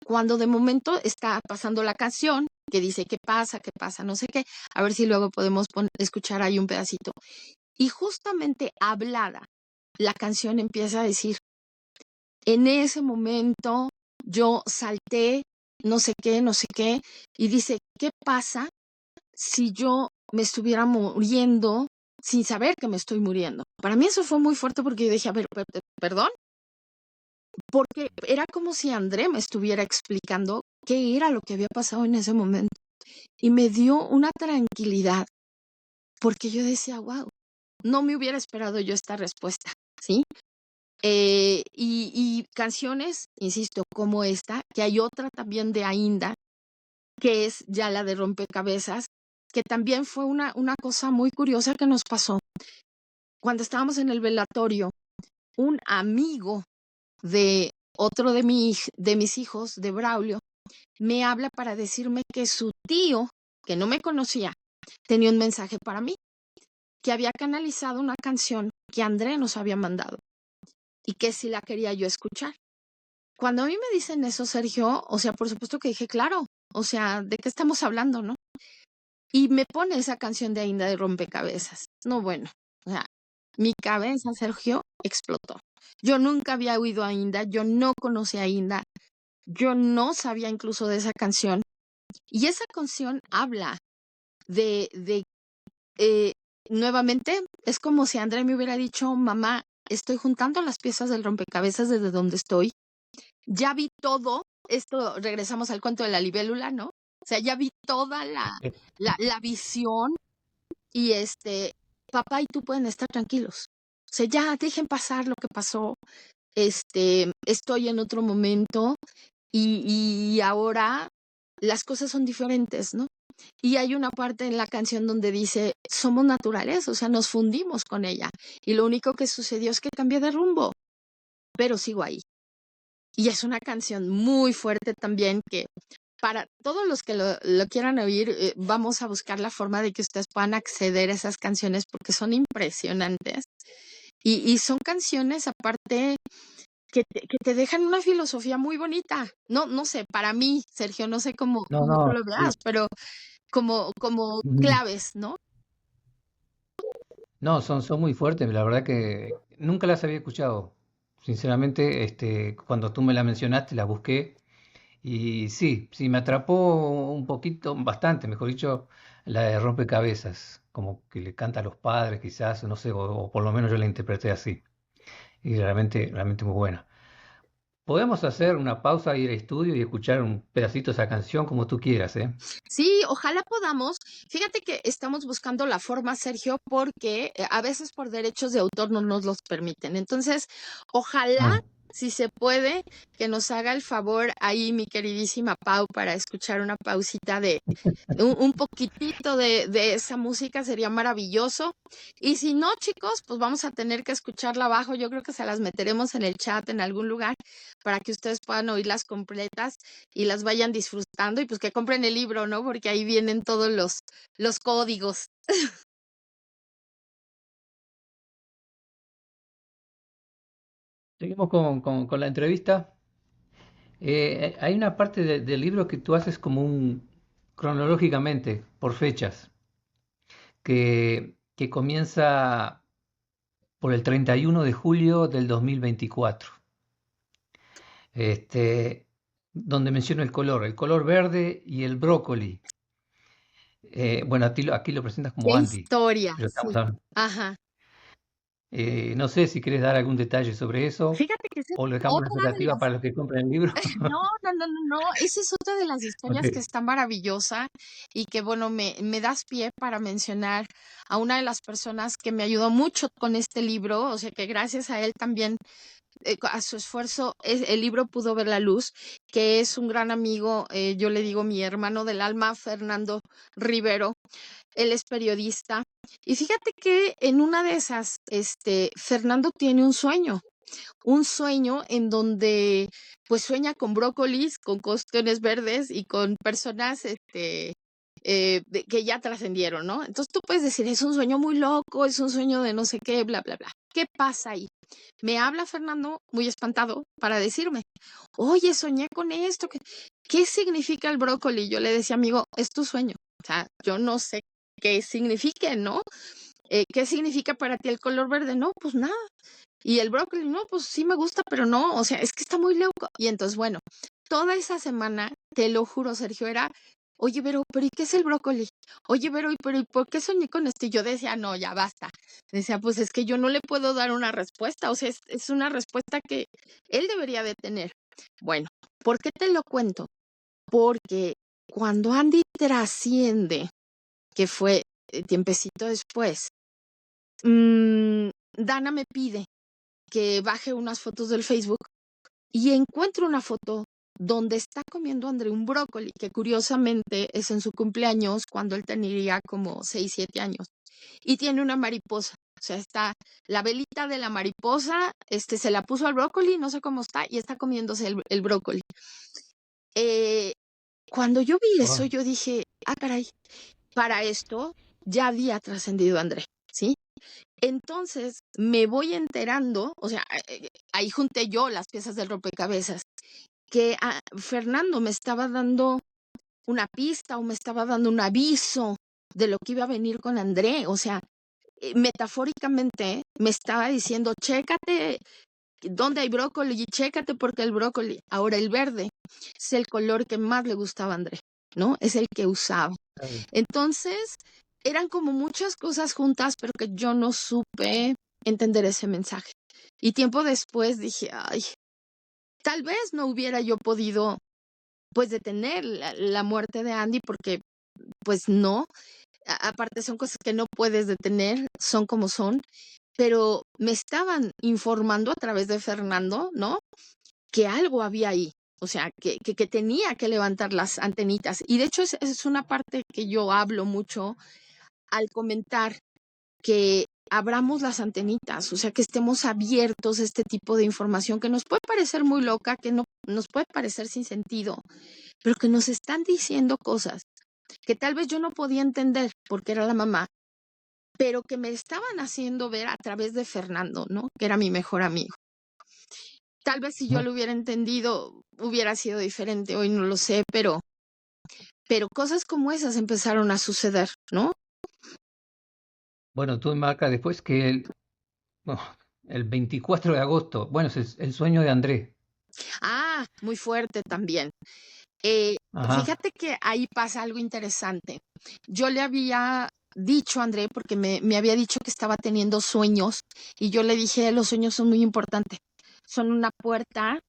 cuando de momento está pasando la canción que dice ¿qué pasa? ¿Qué pasa? No sé qué. A ver si luego podemos escuchar ahí un pedacito. Y justamente hablada, la canción empieza a decir, en ese momento yo salté, no sé qué, y dice, ¿qué pasa si yo me estuviera muriendo sin saber que me estoy muriendo? Para mí eso fue muy fuerte porque yo dije, a ver, perdón, porque era como si André me estuviera explicando qué era lo que había pasado en ese momento. Y me dio una tranquilidad, porque yo decía, wow, no me hubiera esperado yo esta respuesta, ¿sí? Y canciones, insisto, como esta, que hay otra también de Ainda, que es ya la de Rompecabezas, que también fue una cosa muy curiosa que nos pasó. Cuando estábamos en el velatorio, un amigo de otro de mis hijos, de Braulio, me habla para decirme que su tío, que no me conocía, tenía un mensaje para mí, que había canalizado una canción que André nos había mandado y que si la quería yo escuchar. Cuando a mí me dicen eso, Sergio, o sea, por supuesto que dije, claro, o sea, ¿de qué estamos hablando, no? Y me pone esa canción de Ainda de Rompecabezas. No, bueno, o sea, mi cabeza, Sergio, explotó. Yo nunca había oído a Ainda, yo no conocía a Ainda, yo no sabía incluso de esa canción. Y esa canción habla de eh, nuevamente, es como si André me hubiera dicho, mamá, estoy juntando las piezas del rompecabezas desde donde estoy. Ya vi todo, esto regresamos al cuento de la libélula, ¿no? O sea, ya vi toda la visión y papá y tú pueden estar tranquilos. O sea, ya dejen pasar lo que pasó. Estoy en otro momento y ahora las cosas son diferentes, ¿no? Y hay una parte en la canción donde dice, somos naturales, o sea, nos fundimos con ella. Y lo único que sucedió es que cambié de rumbo, pero sigo ahí. Y es una canción muy fuerte también que para todos los que lo quieran oír, vamos a buscar la forma de que ustedes puedan acceder a esas canciones porque son impresionantes. Y son canciones aparte que te dejan una filosofía muy bonita. No, no sé, para mí, Sergio, no sé No, cómo tú no, lo veas, sí. pero como Ujú. claves, ¿no? No, son muy fuertes, la verdad que nunca las había escuchado. Sinceramente, cuando tú me la mencionaste, la busqué y sí, sí, me atrapó un poquito, bastante, mejor dicho, la de Rompecabezas, como que le canta a los padres, quizás, no sé, o por lo menos yo la interpreté así. Y realmente muy buena. Podemos hacer una pausa, ir al estudio y escuchar un pedacito de esa canción como tú quieras, ¿eh? Sí, ojalá podamos. Fíjate que estamos buscando la forma, Sergio, porque a veces por derechos de autor no nos los permiten. Entonces, ojalá, Ah, si se puede, que nos haga el favor ahí, mi queridísima Pau, para escuchar una pausita de un poquitito de esa música, sería maravilloso. Y si no, chicos, pues vamos a tener que escucharla abajo. Yo creo que se las meteremos en el chat en algún lugar para que ustedes puedan oírlas completas y las vayan disfrutando y pues que compren el libro, ¿no? Porque ahí vienen todos los códigos. seguimos con la entrevista. Hay una parte del libro que tú haces como un cronológicamente, por fechas, que comienza por el 31 de julio del 2024, donde menciono el color verde y el brócoli. Bueno, aquí lo presentas Qué como Andy, historia, pero estamos sí. hablando. Ajá. No sé si querés dar algún detalle sobre eso Fíjate que esa es o lo dejamos a la otra de expectativa las para los que compren el libro. no, no, no, no, no, esa es otra de las Ok. historias que está maravillosa y que, bueno, me das pie para mencionar a una de las personas que me ayudó mucho con este libro, o sea, que gracias a él también, a su esfuerzo, el libro pudo ver la luz, que es un gran amigo, yo le digo mi hermano del alma, Fernando Rivero. Él es periodista. Y fíjate que en una de esas, Fernando tiene un sueño en donde pues sueña con brócolis, con cuestiones verdes y con personas que ya trascendieron, ¿no? Entonces tú puedes decir, es un sueño muy loco, es un sueño de no sé qué, bla, bla, bla. ¿Qué pasa ahí? Me habla Fernando muy espantado para decirme, oye, soñé con esto, ¿qué significa el brócoli? Yo le decía, amigo, es tu sueño. O sea, yo no sé qué signifique, ¿no? ¿Qué significa para ti el color verde? No, pues nada. Y el brócoli, no, pues sí me gusta, pero no, o sea, es que está muy loco. Y entonces, bueno, toda esa semana, te lo juro, Sergio, era, oye, pero ¿y qué es el brócoli? Oye, pero ¿y por qué soñé con esto? Y yo decía, no, ya basta. Decía, pues es que yo no le puedo dar una respuesta, o sea, es una respuesta que él debería de tener. Bueno, ¿por qué te lo cuento? Porque cuando Andy trasciende, que fue tiempecito después, Dana me pide que baje unas fotos del Facebook y encuentro una foto donde está comiendo André un brócoli, que curiosamente es en su cumpleaños cuando él tendría como 6 7 años, y tiene una mariposa. O sea, está la velita de la mariposa, se la puso al brócoli, no sé cómo está, y está comiéndose el brócoli. Eh, Cuando yo vi eso, Wow. yo dije, ah, caray, para esto ya había trascendido André, ¿sí? Entonces me voy enterando, o sea, ahí junté yo las piezas del rompecabezas, que Fernando me estaba dando una pista o me estaba dando un aviso de lo que iba a venir con André, o sea, metafóricamente me estaba diciendo, chécate dónde hay brócoli y chécate porque el brócoli, ahora el verde, es el color que más le gustaba a André, ¿no? Es el que usaba. Claro. Entonces, eran como muchas cosas juntas, pero que yo no supe entender ese mensaje. Y tiempo después dije, ay, tal vez no hubiera yo podido, pues, detener la muerte de Andy, porque, pues, no. Aparte son cosas que no puedes detener, son como son, pero me estaban informando a través de Fernando, ¿no? Que algo había ahí. O sea, que tenía que levantar las antenitas. Y de hecho es una parte que yo hablo mucho al comentar que abramos las antenitas, o sea, que estemos abiertos a este tipo de información que nos puede parecer muy loca, que no nos puede parecer sin sentido, pero que nos están diciendo cosas que tal vez yo no podía entender porque era la mamá, pero que me estaban haciendo ver a través de Fernando, ¿no? Que era mi mejor amigo. Tal vez si yo Ujú. lo hubiera entendido hubiera sido diferente, hoy no lo sé, pero cosas como esas empezaron a suceder, ¿no? Bueno, tú marcas después que oh, el 24 de agosto, bueno, es el sueño de Andrés. Ah, muy fuerte también. Eh, Ajá. Fíjate que ahí pasa algo interesante. Yo le había dicho a André, porque me había dicho que estaba teniendo sueños, y yo le dije, los sueños son muy importantes, son una puerta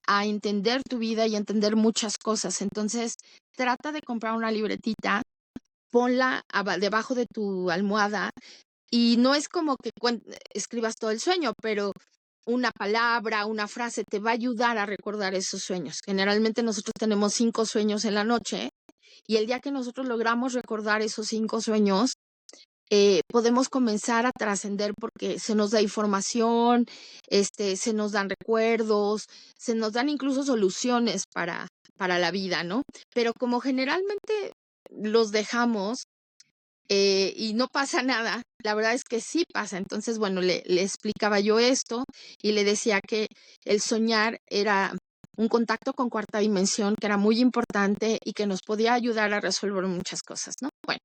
a entender tu vida y a entender muchas cosas. Entonces, trata de comprar una libretita, ponla debajo de tu almohada, y no es como que escribas todo el sueño, pero una palabra, una frase te va a ayudar a recordar esos sueños. Generalmente nosotros tenemos 5 sueños en la noche y el día que nosotros logramos recordar esos 5 sueños, podemos comenzar a trascender porque se nos da información, se nos dan recuerdos, se nos dan incluso soluciones para la vida, ¿no? Pero como generalmente los dejamos y no pasa nada. La verdad es que sí pasa. Entonces, bueno, le explicaba yo esto y le decía que el soñar era un contacto con cuarta dimensión que era muy importante y que nos podía ayudar a resolver muchas cosas, ¿no? Bueno,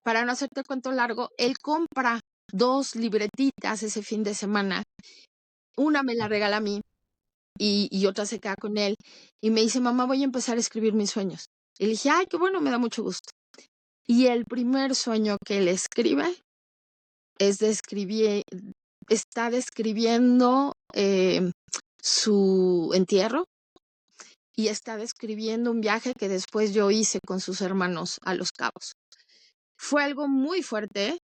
para no hacerte el cuento largo, él compra 2 libretitas ese fin de semana. Una me la regala a mí y otra se queda con él. Y me dice, mamá, voy a empezar a escribir mis sueños. Y le dije, ay, qué bueno, me da mucho gusto. Y el primer sueño que él escribe es de escribir, está describiendo su entierro y está describiendo un viaje que después yo hice con sus hermanos a Los Cabos. Fue algo muy fuerte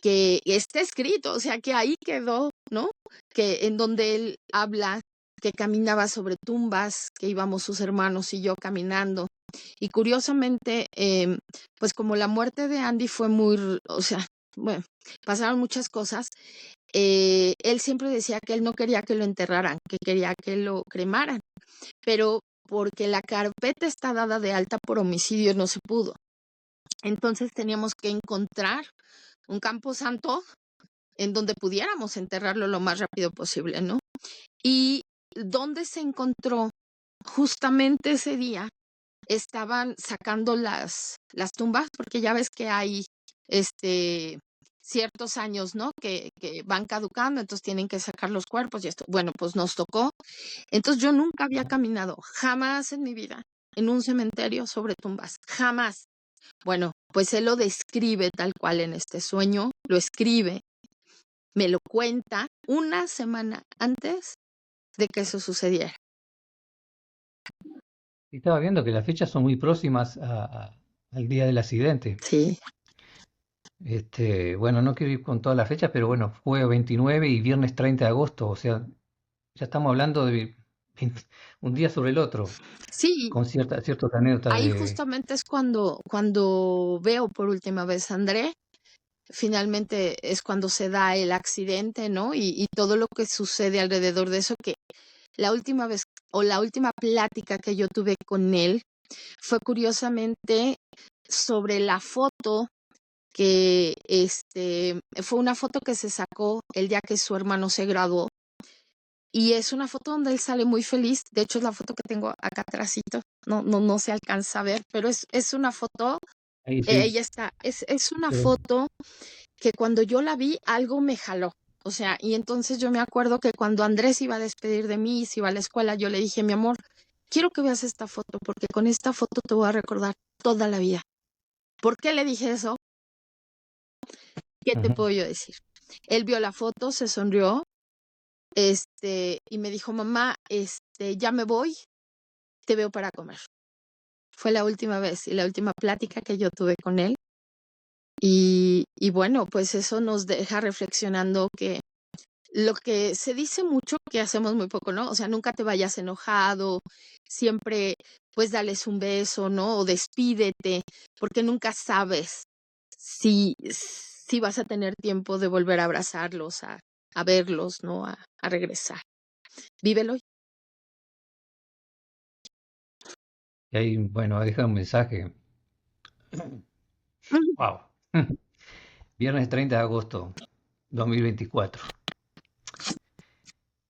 que está escrito, o sea, que ahí quedó, ¿no? Que en donde él habla que caminaba sobre tumbas, que íbamos sus hermanos y yo caminando. Y curiosamente, pues como la muerte de Andy fue muy, o sea, bueno, pasaron muchas cosas, él siempre decía que él no quería que lo enterraran, que quería que lo cremaran, pero porque la carpeta está dada de alta por homicidio no se pudo. Entonces teníamos que encontrar un camposanto en donde pudiéramos enterrarlo lo más rápido posible, ¿no? Y donde se encontró justamente ese día, estaban sacando las tumbas, porque ya ves que hay ciertos años, ¿no? Que van caducando, entonces tienen que sacar los cuerpos y esto. Bueno, pues nos tocó. Entonces yo nunca había caminado, jamás en mi vida, en un cementerio sobre tumbas, jamás. Bueno, pues él lo describe tal cual en este sueño, lo escribe, me lo cuenta una semana antes de que eso sucediera. Y estaba viendo que las fechas son muy próximas al día del accidente. Sí. Bueno, no quiero ir con todas las fechas, pero bueno, jueves 29 y viernes 30 de agosto, o sea, ya estamos hablando de un día sobre el otro, Sí, con ciertas anécdotas ahí de... justamente es cuando veo por última vez a André, finalmente es cuando se da el accidente, ¿no? Y todo lo que sucede alrededor de eso, que la última vez o la última plática que yo tuve con él fue curiosamente sobre la foto que fue una foto que se sacó el día que su hermano se graduó. Y es una foto donde él sale muy feliz. De hecho, es la foto que tengo acá atrásito. No se alcanza a ver, pero es una foto, Ahí sí, ella está, es una pero foto que cuando yo la vi, algo me jaló. O sea, y entonces yo me acuerdo que cuando Andrés iba a despedir de mí, se iba a la escuela, yo le dije, mi amor, quiero que veas esta foto, porque con esta foto te voy a recordar toda la vida. ¿Por qué le dije eso? ¿Qué te ujú. puedo yo decir? Él vio la foto, se sonrió, y me dijo, mamá, ya me voy, te veo para comer. Fue la última vez y la última plática que yo tuve con él. Y bueno, pues eso nos deja reflexionando que lo que se dice mucho, que hacemos muy poco, ¿no? O sea, nunca te vayas enojado, siempre pues dales un beso, ¿no? O despídete, porque nunca sabes si vas a tener tiempo de volver a abrazarlos, a verlos, ¿no? A regresar. Vívelo. Y ahí, bueno, deja un mensaje. Wow. Viernes 30 de agosto 2024.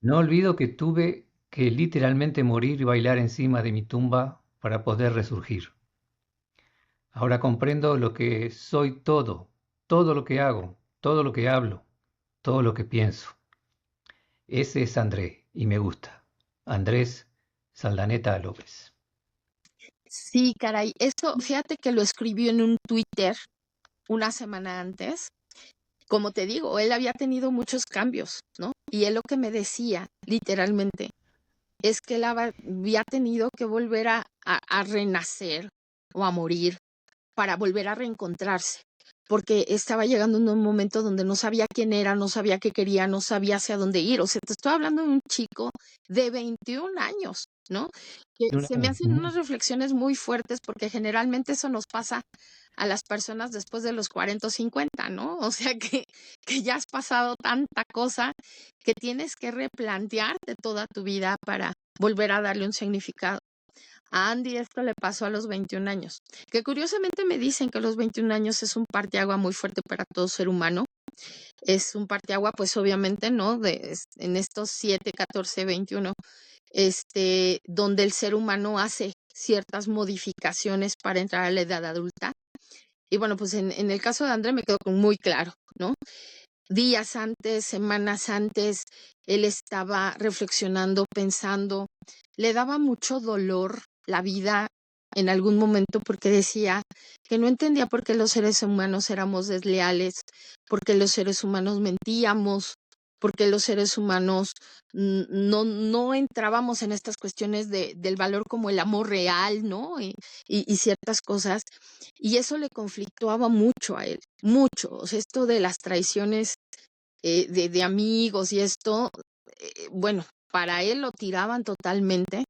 No olvido que tuve que literalmente morir y bailar encima de mi tumba para poder resurgir. Ahora comprendo lo que soy todo, todo lo que hago, todo lo que hablo, todo lo que pienso. Ese es André y me gusta. Andrés Saldaneta López. Sí, caray, esto, fíjate que lo escribió en un Twitter una semana antes. Como te digo, él había tenido muchos cambios, ¿no? Y él lo que me decía, literalmente, es que él había tenido que volver a renacer o a morir para volver a reencontrarse, porque estaba llegando en un momento donde no sabía quién era, no sabía qué quería, no sabía hacia dónde ir. O sea, te estoy hablando de un chico de 21 años, ¿no? Que se me hacen unas reflexiones muy fuertes porque generalmente eso nos pasa a las personas después de los 40 o 50, ¿no? O sea, que ya has pasado tanta cosa que tienes que replantearte toda tu vida para volver a darle un significado. A Andy esto le pasó a los 21 años, que curiosamente me dicen que los 21 años es un parteagua muy fuerte para todo ser humano. Es un parteagua, pues obviamente, ¿no? En estos 7, 14, 21, donde el ser humano hace ciertas modificaciones para entrar a la edad adulta. Y bueno, pues en el caso de André me quedó muy claro, ¿no? Días antes, semanas antes, él estaba reflexionando, pensando, le daba mucho dolor la vida en algún momento porque decía que no entendía por qué los seres humanos éramos desleales, por qué los seres humanos mentíamos, porque los seres humanos no entrábamos en estas cuestiones del valor como el amor real, ¿no? Y ciertas cosas. Y eso le conflictuaba mucho a él, mucho. O sea, esto de las traiciones de amigos y esto, bueno, para él lo tiraban totalmente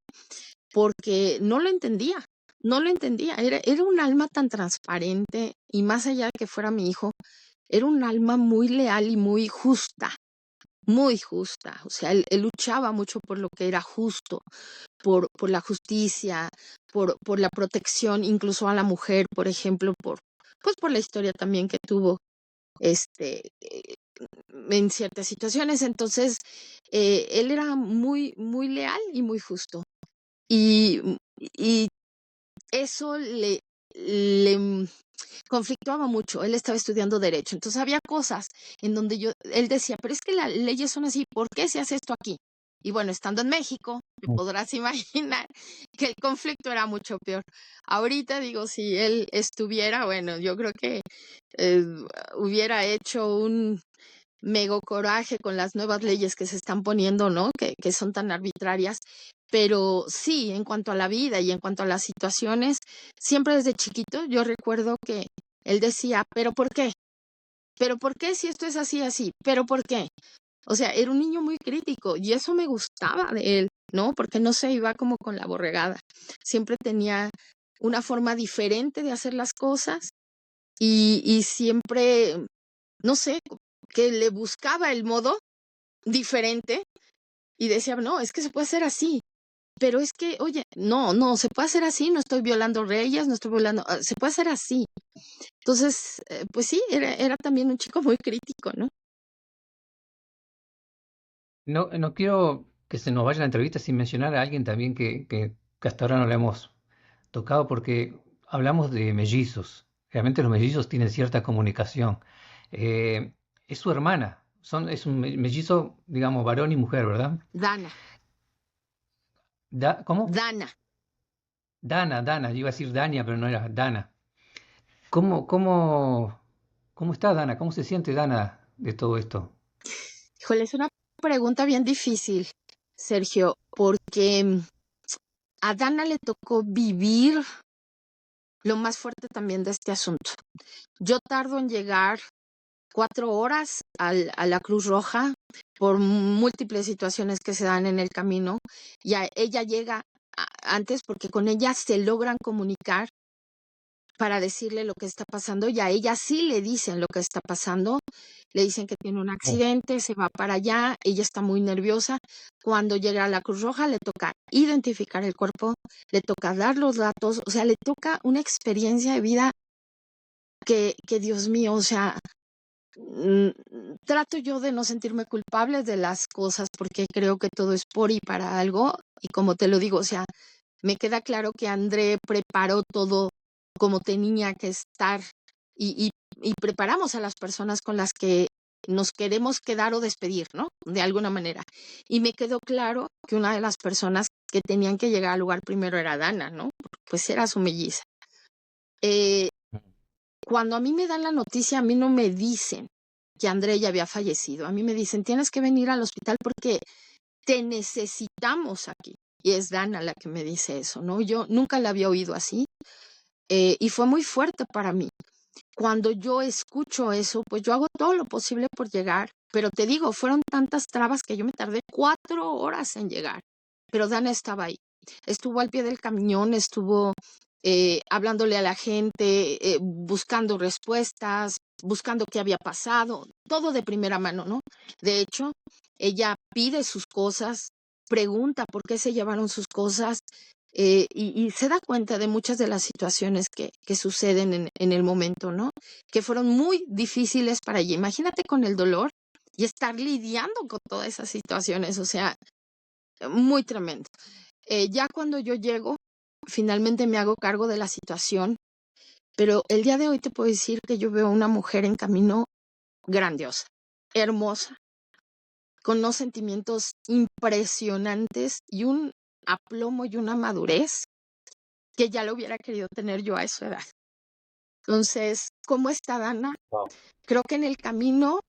porque no lo entendía, no lo entendía. Era un alma tan transparente y más allá de que fuera mi hijo, era un alma muy leal y muy justa, muy justa. O sea, él luchaba mucho por lo que era justo, por la justicia, por la protección, incluso a la mujer, por ejemplo, pues por la historia también que tuvo en ciertas situaciones. Entonces, él era muy, muy leal y muy justo. Y eso le conflictuaba mucho. Él estaba estudiando derecho. Entonces había cosas en donde él decía, pero es que las leyes son así, ¿por qué se hace esto aquí? Y bueno, estando en México, te podrás imaginar que el conflicto era mucho peor. Ahorita digo, si él estuviera, bueno, yo creo que eh, hubiera hecho un mega coraje con las nuevas leyes que se están poniendo, ¿no? Que son tan arbitrarias. Pero sí, en cuanto a la vida y en cuanto a las situaciones, siempre desde chiquito yo recuerdo que él decía, ¿pero por qué? ¿Pero por qué si esto es así, así? ¿Pero por qué? O sea, era un niño muy crítico y eso me gustaba de él, ¿no? Porque no se iba como con la borregada. Siempre tenía una forma diferente de hacer las cosas y siempre, no sé, que le buscaba el modo diferente y decía, no, es que se puede hacer así, pero es que, oye, no, se puede hacer así, no estoy violando reyes, no estoy violando, se puede hacer así. Entonces, pues sí, era también un chico muy crítico, ¿no? No, no quiero que se nos vaya la entrevista sin mencionar a alguien también que hasta ahora no le hemos tocado porque hablamos de mellizos. Realmente los mellizos tienen cierta comunicación. Eh, es su hermana. Es un mellizo, digamos, varón y mujer, ¿verdad? Dana, ¿Cómo? Dana. Dana. Yo iba a decir Dania, pero no era Dana. ¿Cómo está Dana? ¿Cómo se siente Dana de todo esto? Híjole, es una pregunta bien difícil, Sergio, porque a Dana le tocó vivir lo más fuerte también de este asunto. Yo tardo en llegar 4 horas a la Cruz Roja por múltiples situaciones que se dan en el camino. Y ella llega antes porque con ella se logran comunicar para decirle lo que está pasando y a ella sí le dicen lo que está pasando. Le dicen que tiene un Oh, accidente, se va para allá, ella está muy nerviosa. Cuando llega a la Cruz Roja le toca identificar el cuerpo, le toca dar los datos, o sea, le toca una experiencia de vida que Dios mío, o sea, mm, trato yo de no sentirme culpable de las cosas porque creo que todo es por y para algo. Y como te lo digo, o sea, me queda claro que André preparó todo como tenía que estar y, y, y preparamos a las personas con las que nos queremos quedar o despedir, ¿no? De alguna manera. Y me quedó claro que una de las personas que tenían que llegar al lugar primero era Dana, ¿no? Pues era su melliza. Eh, Cuando a mí me dan la noticia, a mí no me dicen que André ya había fallecido. A mí me dicen, tienes que venir al hospital porque te necesitamos aquí. Y es Dana la que me dice eso, ¿no? Yo nunca la había oído así y fue muy fuerte para mí. Cuando yo escucho eso, pues yo hago todo lo posible por llegar, pero te digo, fueron tantas trabas que yo me tardé 4 horas en llegar, pero Dana estaba ahí, estuvo al pie del camión, estuvo hablándole a la gente, buscando respuestas, buscando qué había pasado, todo de primera mano, ¿no? De hecho, ella pide sus cosas, pregunta por qué se llevaron sus cosas, y se da cuenta de muchas de las situaciones que suceden en el momento, ¿no? Que fueron muy difíciles para ella. Imagínate con el dolor y estar lidiando con todas esas situaciones, o sea, muy tremendo. Ya cuando yo llego, finalmente me hago cargo de la situación, pero el día de hoy te puedo decir que yo veo a una mujer en camino grandiosa, hermosa, con unos sentimientos impresionantes y un aplomo y una madurez que ya lo hubiera querido tener yo a esa edad. Entonces, ¿cómo está Dana? wow. Creo que en el camino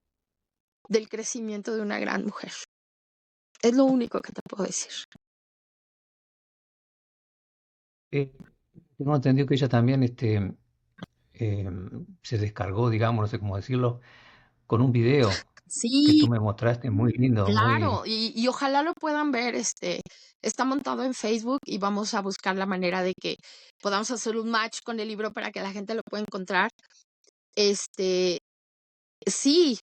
del crecimiento de una gran mujer. Es lo único que te puedo decir. Eh, Tengo entendido que ella también se descargó, digamos, no sé cómo decirlo, con un video que Sí, tú me mostraste, muy lindo, muy... claro, y ojalá lo puedan ver, está montado en Facebook y vamos a buscar la manera de que podamos hacer un match con el libro para que la gente lo pueda encontrar. Este, sí,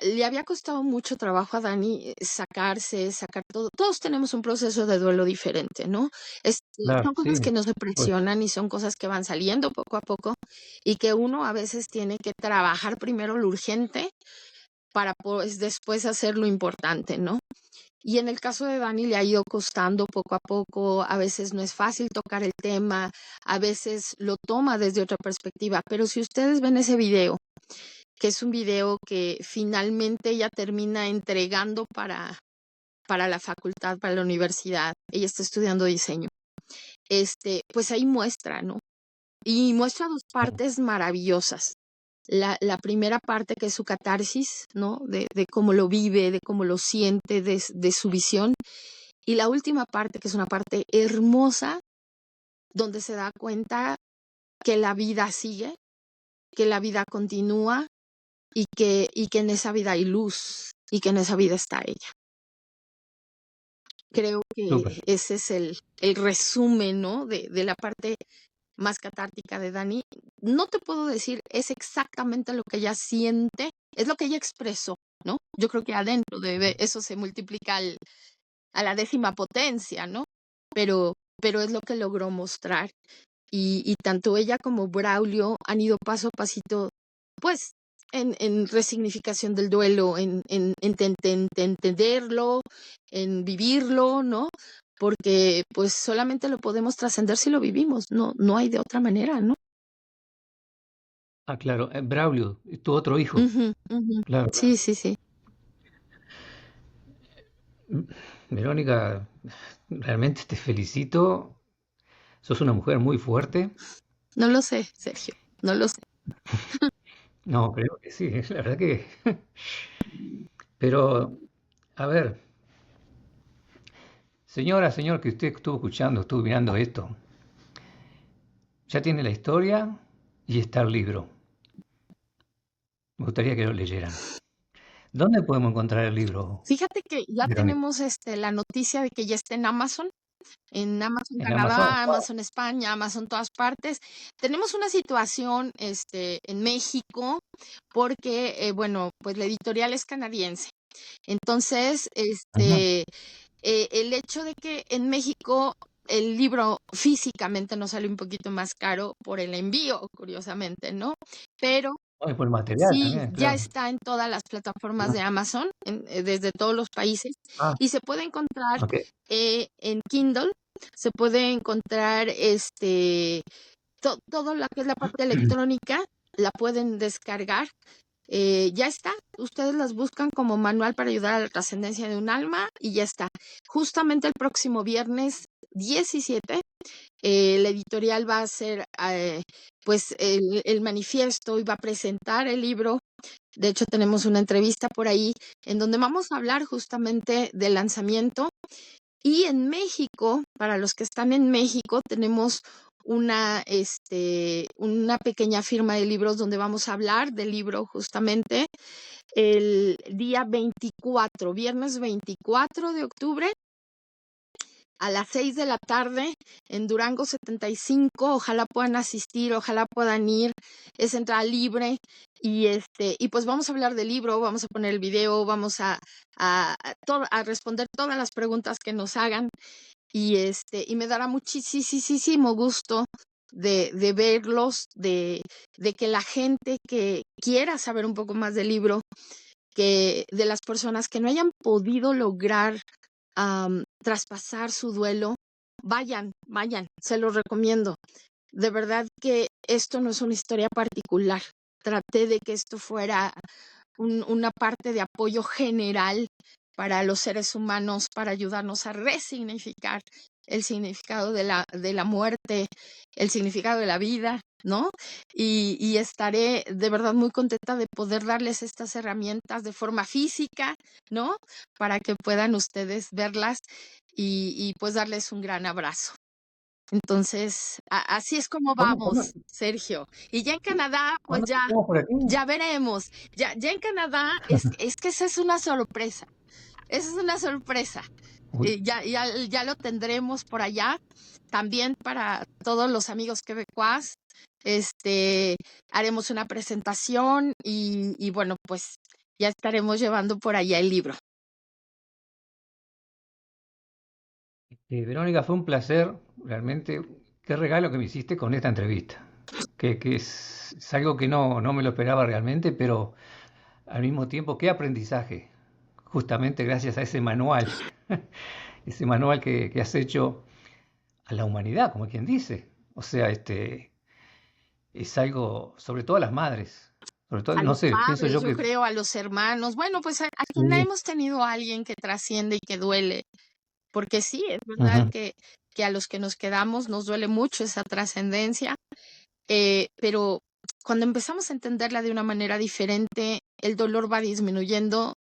le había costado mucho trabajo a Dani sacar todo. Todos tenemos un proceso de duelo diferente, ¿no? Claro, Son cosas sí, que no se pues, presionan y son cosas que van saliendo poco a poco y que uno a veces tiene que trabajar primero lo urgente para pues después hacer lo importante, ¿no? Y en el caso de Dani le ha ido costando poco a poco, a veces no es fácil tocar el tema, a veces lo toma desde otra perspectiva, pero si ustedes ven ese video, que es un video que finalmente ella termina entregando para la facultad, para la universidad, ella está estudiando diseño, pues ahí muestra, ¿no? Y muestra dos partes maravillosas. La primera parte que es su catarsis, ¿no? De cómo lo vive, de cómo lo siente, de su visión. Y la última parte, que es una parte hermosa, donde se da cuenta que la vida sigue, que la vida continúa y que en esa vida hay luz y que en esa vida está ella. Creo súper. que ese es el resumen, ¿no? De la parte más catártica de Dani. No te puedo decir, es exactamente lo que ella siente, es lo que ella expresó, ¿no? Yo creo que adentro de eso se multiplica a la 10ª potencia, ¿no? Pero es lo que logró mostrar. Y tanto ella como Braulio han ido paso a pasito, pues, en resignificación del duelo, en entenderlo, en vivirlo, ¿no? Porque pues solamente lo podemos trascender si lo vivimos, no hay de otra manera, ¿no? Ah, claro, Braulio, tu otro hijo, Ujú, ujú. claro, claro. Sí, sí, sí. Verónica, realmente te felicito. Sos una mujer muy fuerte. No lo sé, Sergio, no lo sé. No, creo que sí, la verdad que... Pero, a ver, señora, señor, que usted estuvo escuchando, estuvo mirando esto, ya tiene la historia y está el libro. Me gustaría que lo leyeran. ¿Dónde podemos encontrar el libro, Fíjate que ya Verónica? tenemos la noticia de que ya está en Amazon ¿En Amazon? Canadá, Wow. Amazon España, Amazon todas partes. Tenemos una situación en México porque, bueno, pues la editorial es canadiense. Entonces, Ajá. el hecho de que en México el libro físicamente nos sale un poquito más caro por el envío, curiosamente, ¿no? Pero Oh, y por el material sí, también, ya claro. está en todas las plataformas Ah, de Amazon, desde todos los países, ah, y se puede encontrar ok. en Kindle, se puede encontrar todo lo que es la parte electrónica, la pueden descargar. Ya está, ustedes las buscan como manual para ayudar a la trascendencia de un alma y ya está. Justamente el próximo viernes 17 la editorial va a hacer pues el manifiesto y va a presentar el libro. De hecho, tenemos una entrevista por ahí en donde vamos a hablar justamente del lanzamiento. Y en México, para los que están en México, tenemos una pequeña firma de libros donde vamos a hablar del libro justamente el día 24, viernes 24 de octubre a las 6 de la tarde en Durango 75. Ojalá puedan asistir, ojalá puedan ir. Es entrada libre y pues vamos a hablar del libro, vamos a poner el video, vamos a responder todas las preguntas que nos hagan y me dará muchísimo gusto de verlos, de que la gente que quiera saber un poco más del libro, que de las personas que no hayan podido lograr traspasar su duelo, vayan, se los recomiendo. De verdad que esto no es una historia particular. Traté de que esto fuera una parte de apoyo general para los seres humanos, para ayudarnos a resignificar el significado de la muerte, el significado de la vida, ¿no? Y estaré de verdad muy contenta de poder darles estas herramientas de forma física, ¿no? Para que puedan ustedes verlas y pues darles un gran abrazo. Entonces, así es como ¿Cómo? vamos, Sergio. Y ya en Canadá, pues ¿Cuándo estamos por aquí? ya veremos. Ya en Canadá es que esa es una sorpresa. Esa es una sorpresa. Uy, Ya lo tendremos por allá. También para todos los amigos quebecuas, haremos una presentación y bueno, pues ya estaremos llevando por allá el libro. Verónica, fue un placer, realmente. Qué regalo que me hiciste con esta entrevista. Que es algo que no me lo esperaba realmente, pero al mismo tiempo, qué aprendizaje. Justamente gracias a ese manual, ese manual que has hecho a la humanidad, como quien dice. O sea, es algo, sobre todo a las madres. Sobre todo, A no los sé, pienso padres, yo yo que creo, a los hermanos. Bueno, pues aquí no sí. hemos tenido a alguien que trasciende y que duele, porque sí, es verdad Ujú. que a los que nos quedamos nos duele mucho esa trascendencia, pero cuando empezamos a entenderla de una manera diferente, el dolor va disminuyendo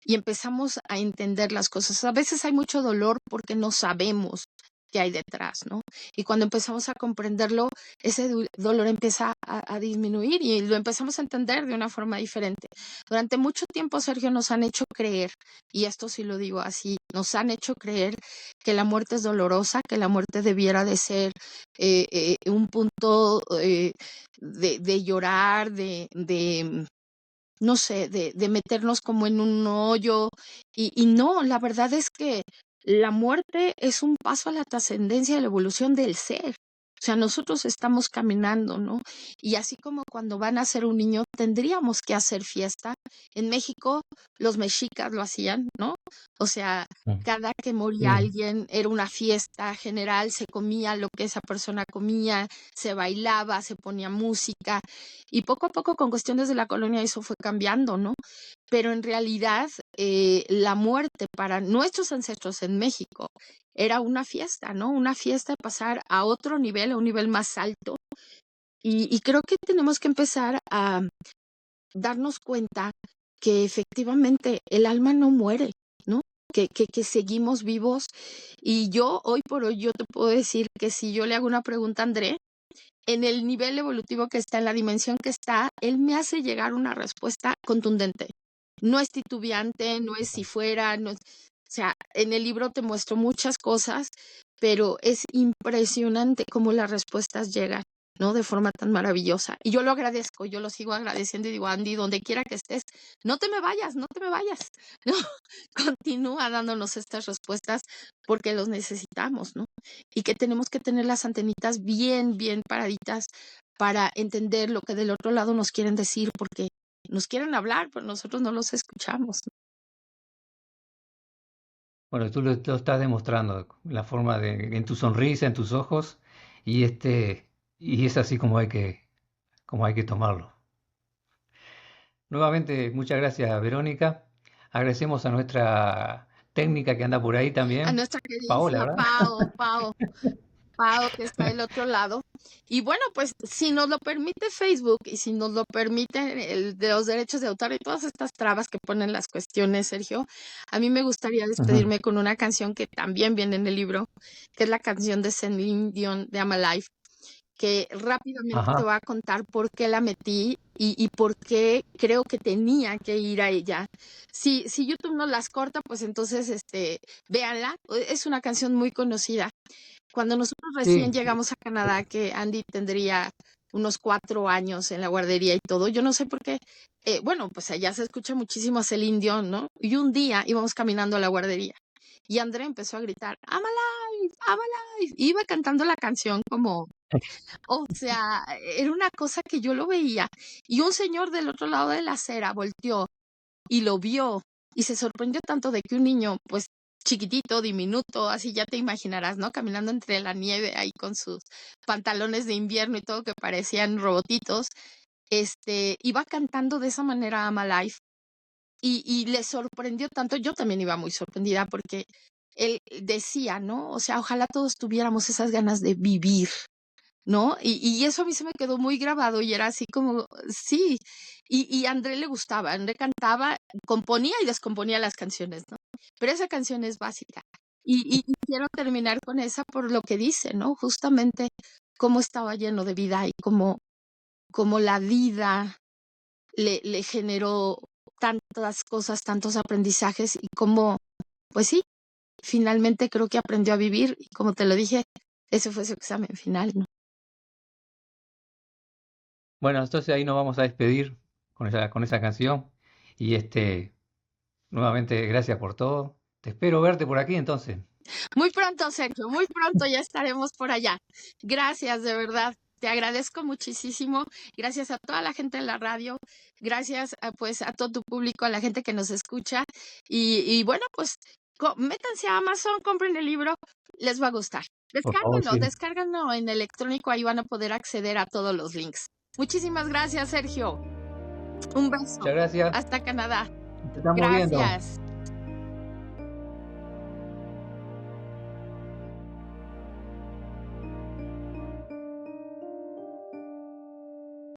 y empezamos a entender las cosas. A veces hay mucho dolor porque no sabemos qué hay detrás, ¿no? Y cuando empezamos a comprenderlo, ese dolor empieza a disminuir y lo empezamos a entender de una forma diferente. Durante mucho tiempo, Sergio, nos han hecho creer, y esto sí lo digo así, nos han hecho creer que la muerte es dolorosa, que la muerte debiera de ser un punto de llorar, no sé, de meternos como en un hoyo. Y no, la verdad es que la muerte es un paso a la trascendencia de la evolución del ser. O sea, nosotros estamos caminando, ¿no? Y así como cuando van a ser un niño, tendríamos que hacer fiesta. En México, los mexicas lo hacían, ¿no? O sea, cada que moría Sí. alguien era una fiesta general, se comía lo que esa persona comía, se bailaba, se ponía música. Y poco a poco, con cuestiones de la colonia, eso fue cambiando, ¿no? Pero en realidad, la muerte para nuestros ancestros en México era una fiesta, ¿no? Una fiesta de pasar a otro nivel, a un nivel más alto. Y creo que tenemos que empezar a darnos cuenta que efectivamente el alma no muere, ¿no? Que seguimos vivos. Y yo, hoy por hoy, yo te puedo decir que si yo le hago una pregunta a André, en el nivel evolutivo que está, en la dimensión que está, él me hace llegar una respuesta contundente. No es titubeante, no es si fuera, no es, o sea, en el libro te muestro muchas cosas, pero es impresionante cómo las respuestas llegan, ¿no? De forma tan maravillosa. Y yo lo agradezco, yo lo sigo agradeciendo y digo, Andy, donde quiera que estés, no te me vayas, no te me vayas, ¿no? Continúa dándonos estas respuestas porque los necesitamos, ¿no? Y que tenemos que tener las antenitas bien, bien paraditas para entender lo que del otro lado nos quieren decir, porque nos quieren hablar, pero nosotros no los escuchamos. Bueno, tú lo estás demostrando, la forma en tu sonrisa, en tus ojos, y y es así como hay que tomarlo. Nuevamente, muchas gracias, Verónica. Agradecemos a nuestra técnica que anda por ahí A también, nuestra Paola, queridísima ¿verdad? Pao, que está del otro lado. Y bueno, pues si nos lo permite Facebook y si nos lo permite el de los derechos de autor y todas estas trabas que ponen las cuestiones, Sergio, a mí me gustaría Ujú. despedirme con una canción que también viene en el libro, que es la canción de Celine Dion de I'm Alive, que rápidamente te Ajá. voy a contar por qué la metí y por qué creo que tenía que ir a ella. Si YouTube no las corta, pues entonces véanla. Es una canción muy conocida. Cuando nosotros recién Sí. llegamos a Canadá, que Andy tendría unos 4 años en la guardería y todo, yo no sé por qué, bueno, pues allá se escucha muchísimo a Celine Dion, ¿no? Y un día íbamos caminando a la guardería y André empezó a gritar, I'm alive, I'm alive. Iba cantando la canción como, o sea, era una cosa que yo lo veía. Y un señor del otro lado de la acera volteó y lo vio y se sorprendió tanto de que un niño, pues chiquitito, diminuto, así ya te imaginarás, ¿no? Caminando entre la nieve ahí con sus pantalones de invierno y todo que parecían robotitos, iba cantando de esa manera I'm Alive y le sorprendió tanto, yo también iba muy sorprendida porque él decía, ¿no? O sea, ojalá todos tuviéramos esas ganas de vivir, ¿no? Y eso a mí se me quedó muy grabado y era así como, sí, y a André le gustaba, André cantaba, componía y descomponía las canciones, ¿no? Pero esa canción es básica. Y quiero terminar con esa por lo que dice, ¿no? Justamente cómo estaba lleno de vida y cómo la vida le generó tantas cosas, tantos aprendizajes y cómo, pues sí, finalmente creo que aprendió a vivir y como te lo dije, ese fue su examen final, ¿no? Bueno, entonces ahí nos vamos a despedir con esa canción. Y nuevamente, gracias por todo. Te espero verte por aquí entonces. Muy pronto, Sergio, muy pronto ya estaremos por allá. Gracias, de verdad. Te agradezco muchísimo. Gracias a toda la gente en la radio. Gracias pues a todo tu público, a la gente que nos escucha. Y bueno, pues métanse a Amazon, compren el libro, les va a gustar. Por favor, sí. Descárganlo en electrónico, ahí van a poder acceder a todos los links. Muchísimas gracias, Sergio. Un beso. Muchas gracias. Hasta Canadá. Te estamos viendo. Gracias.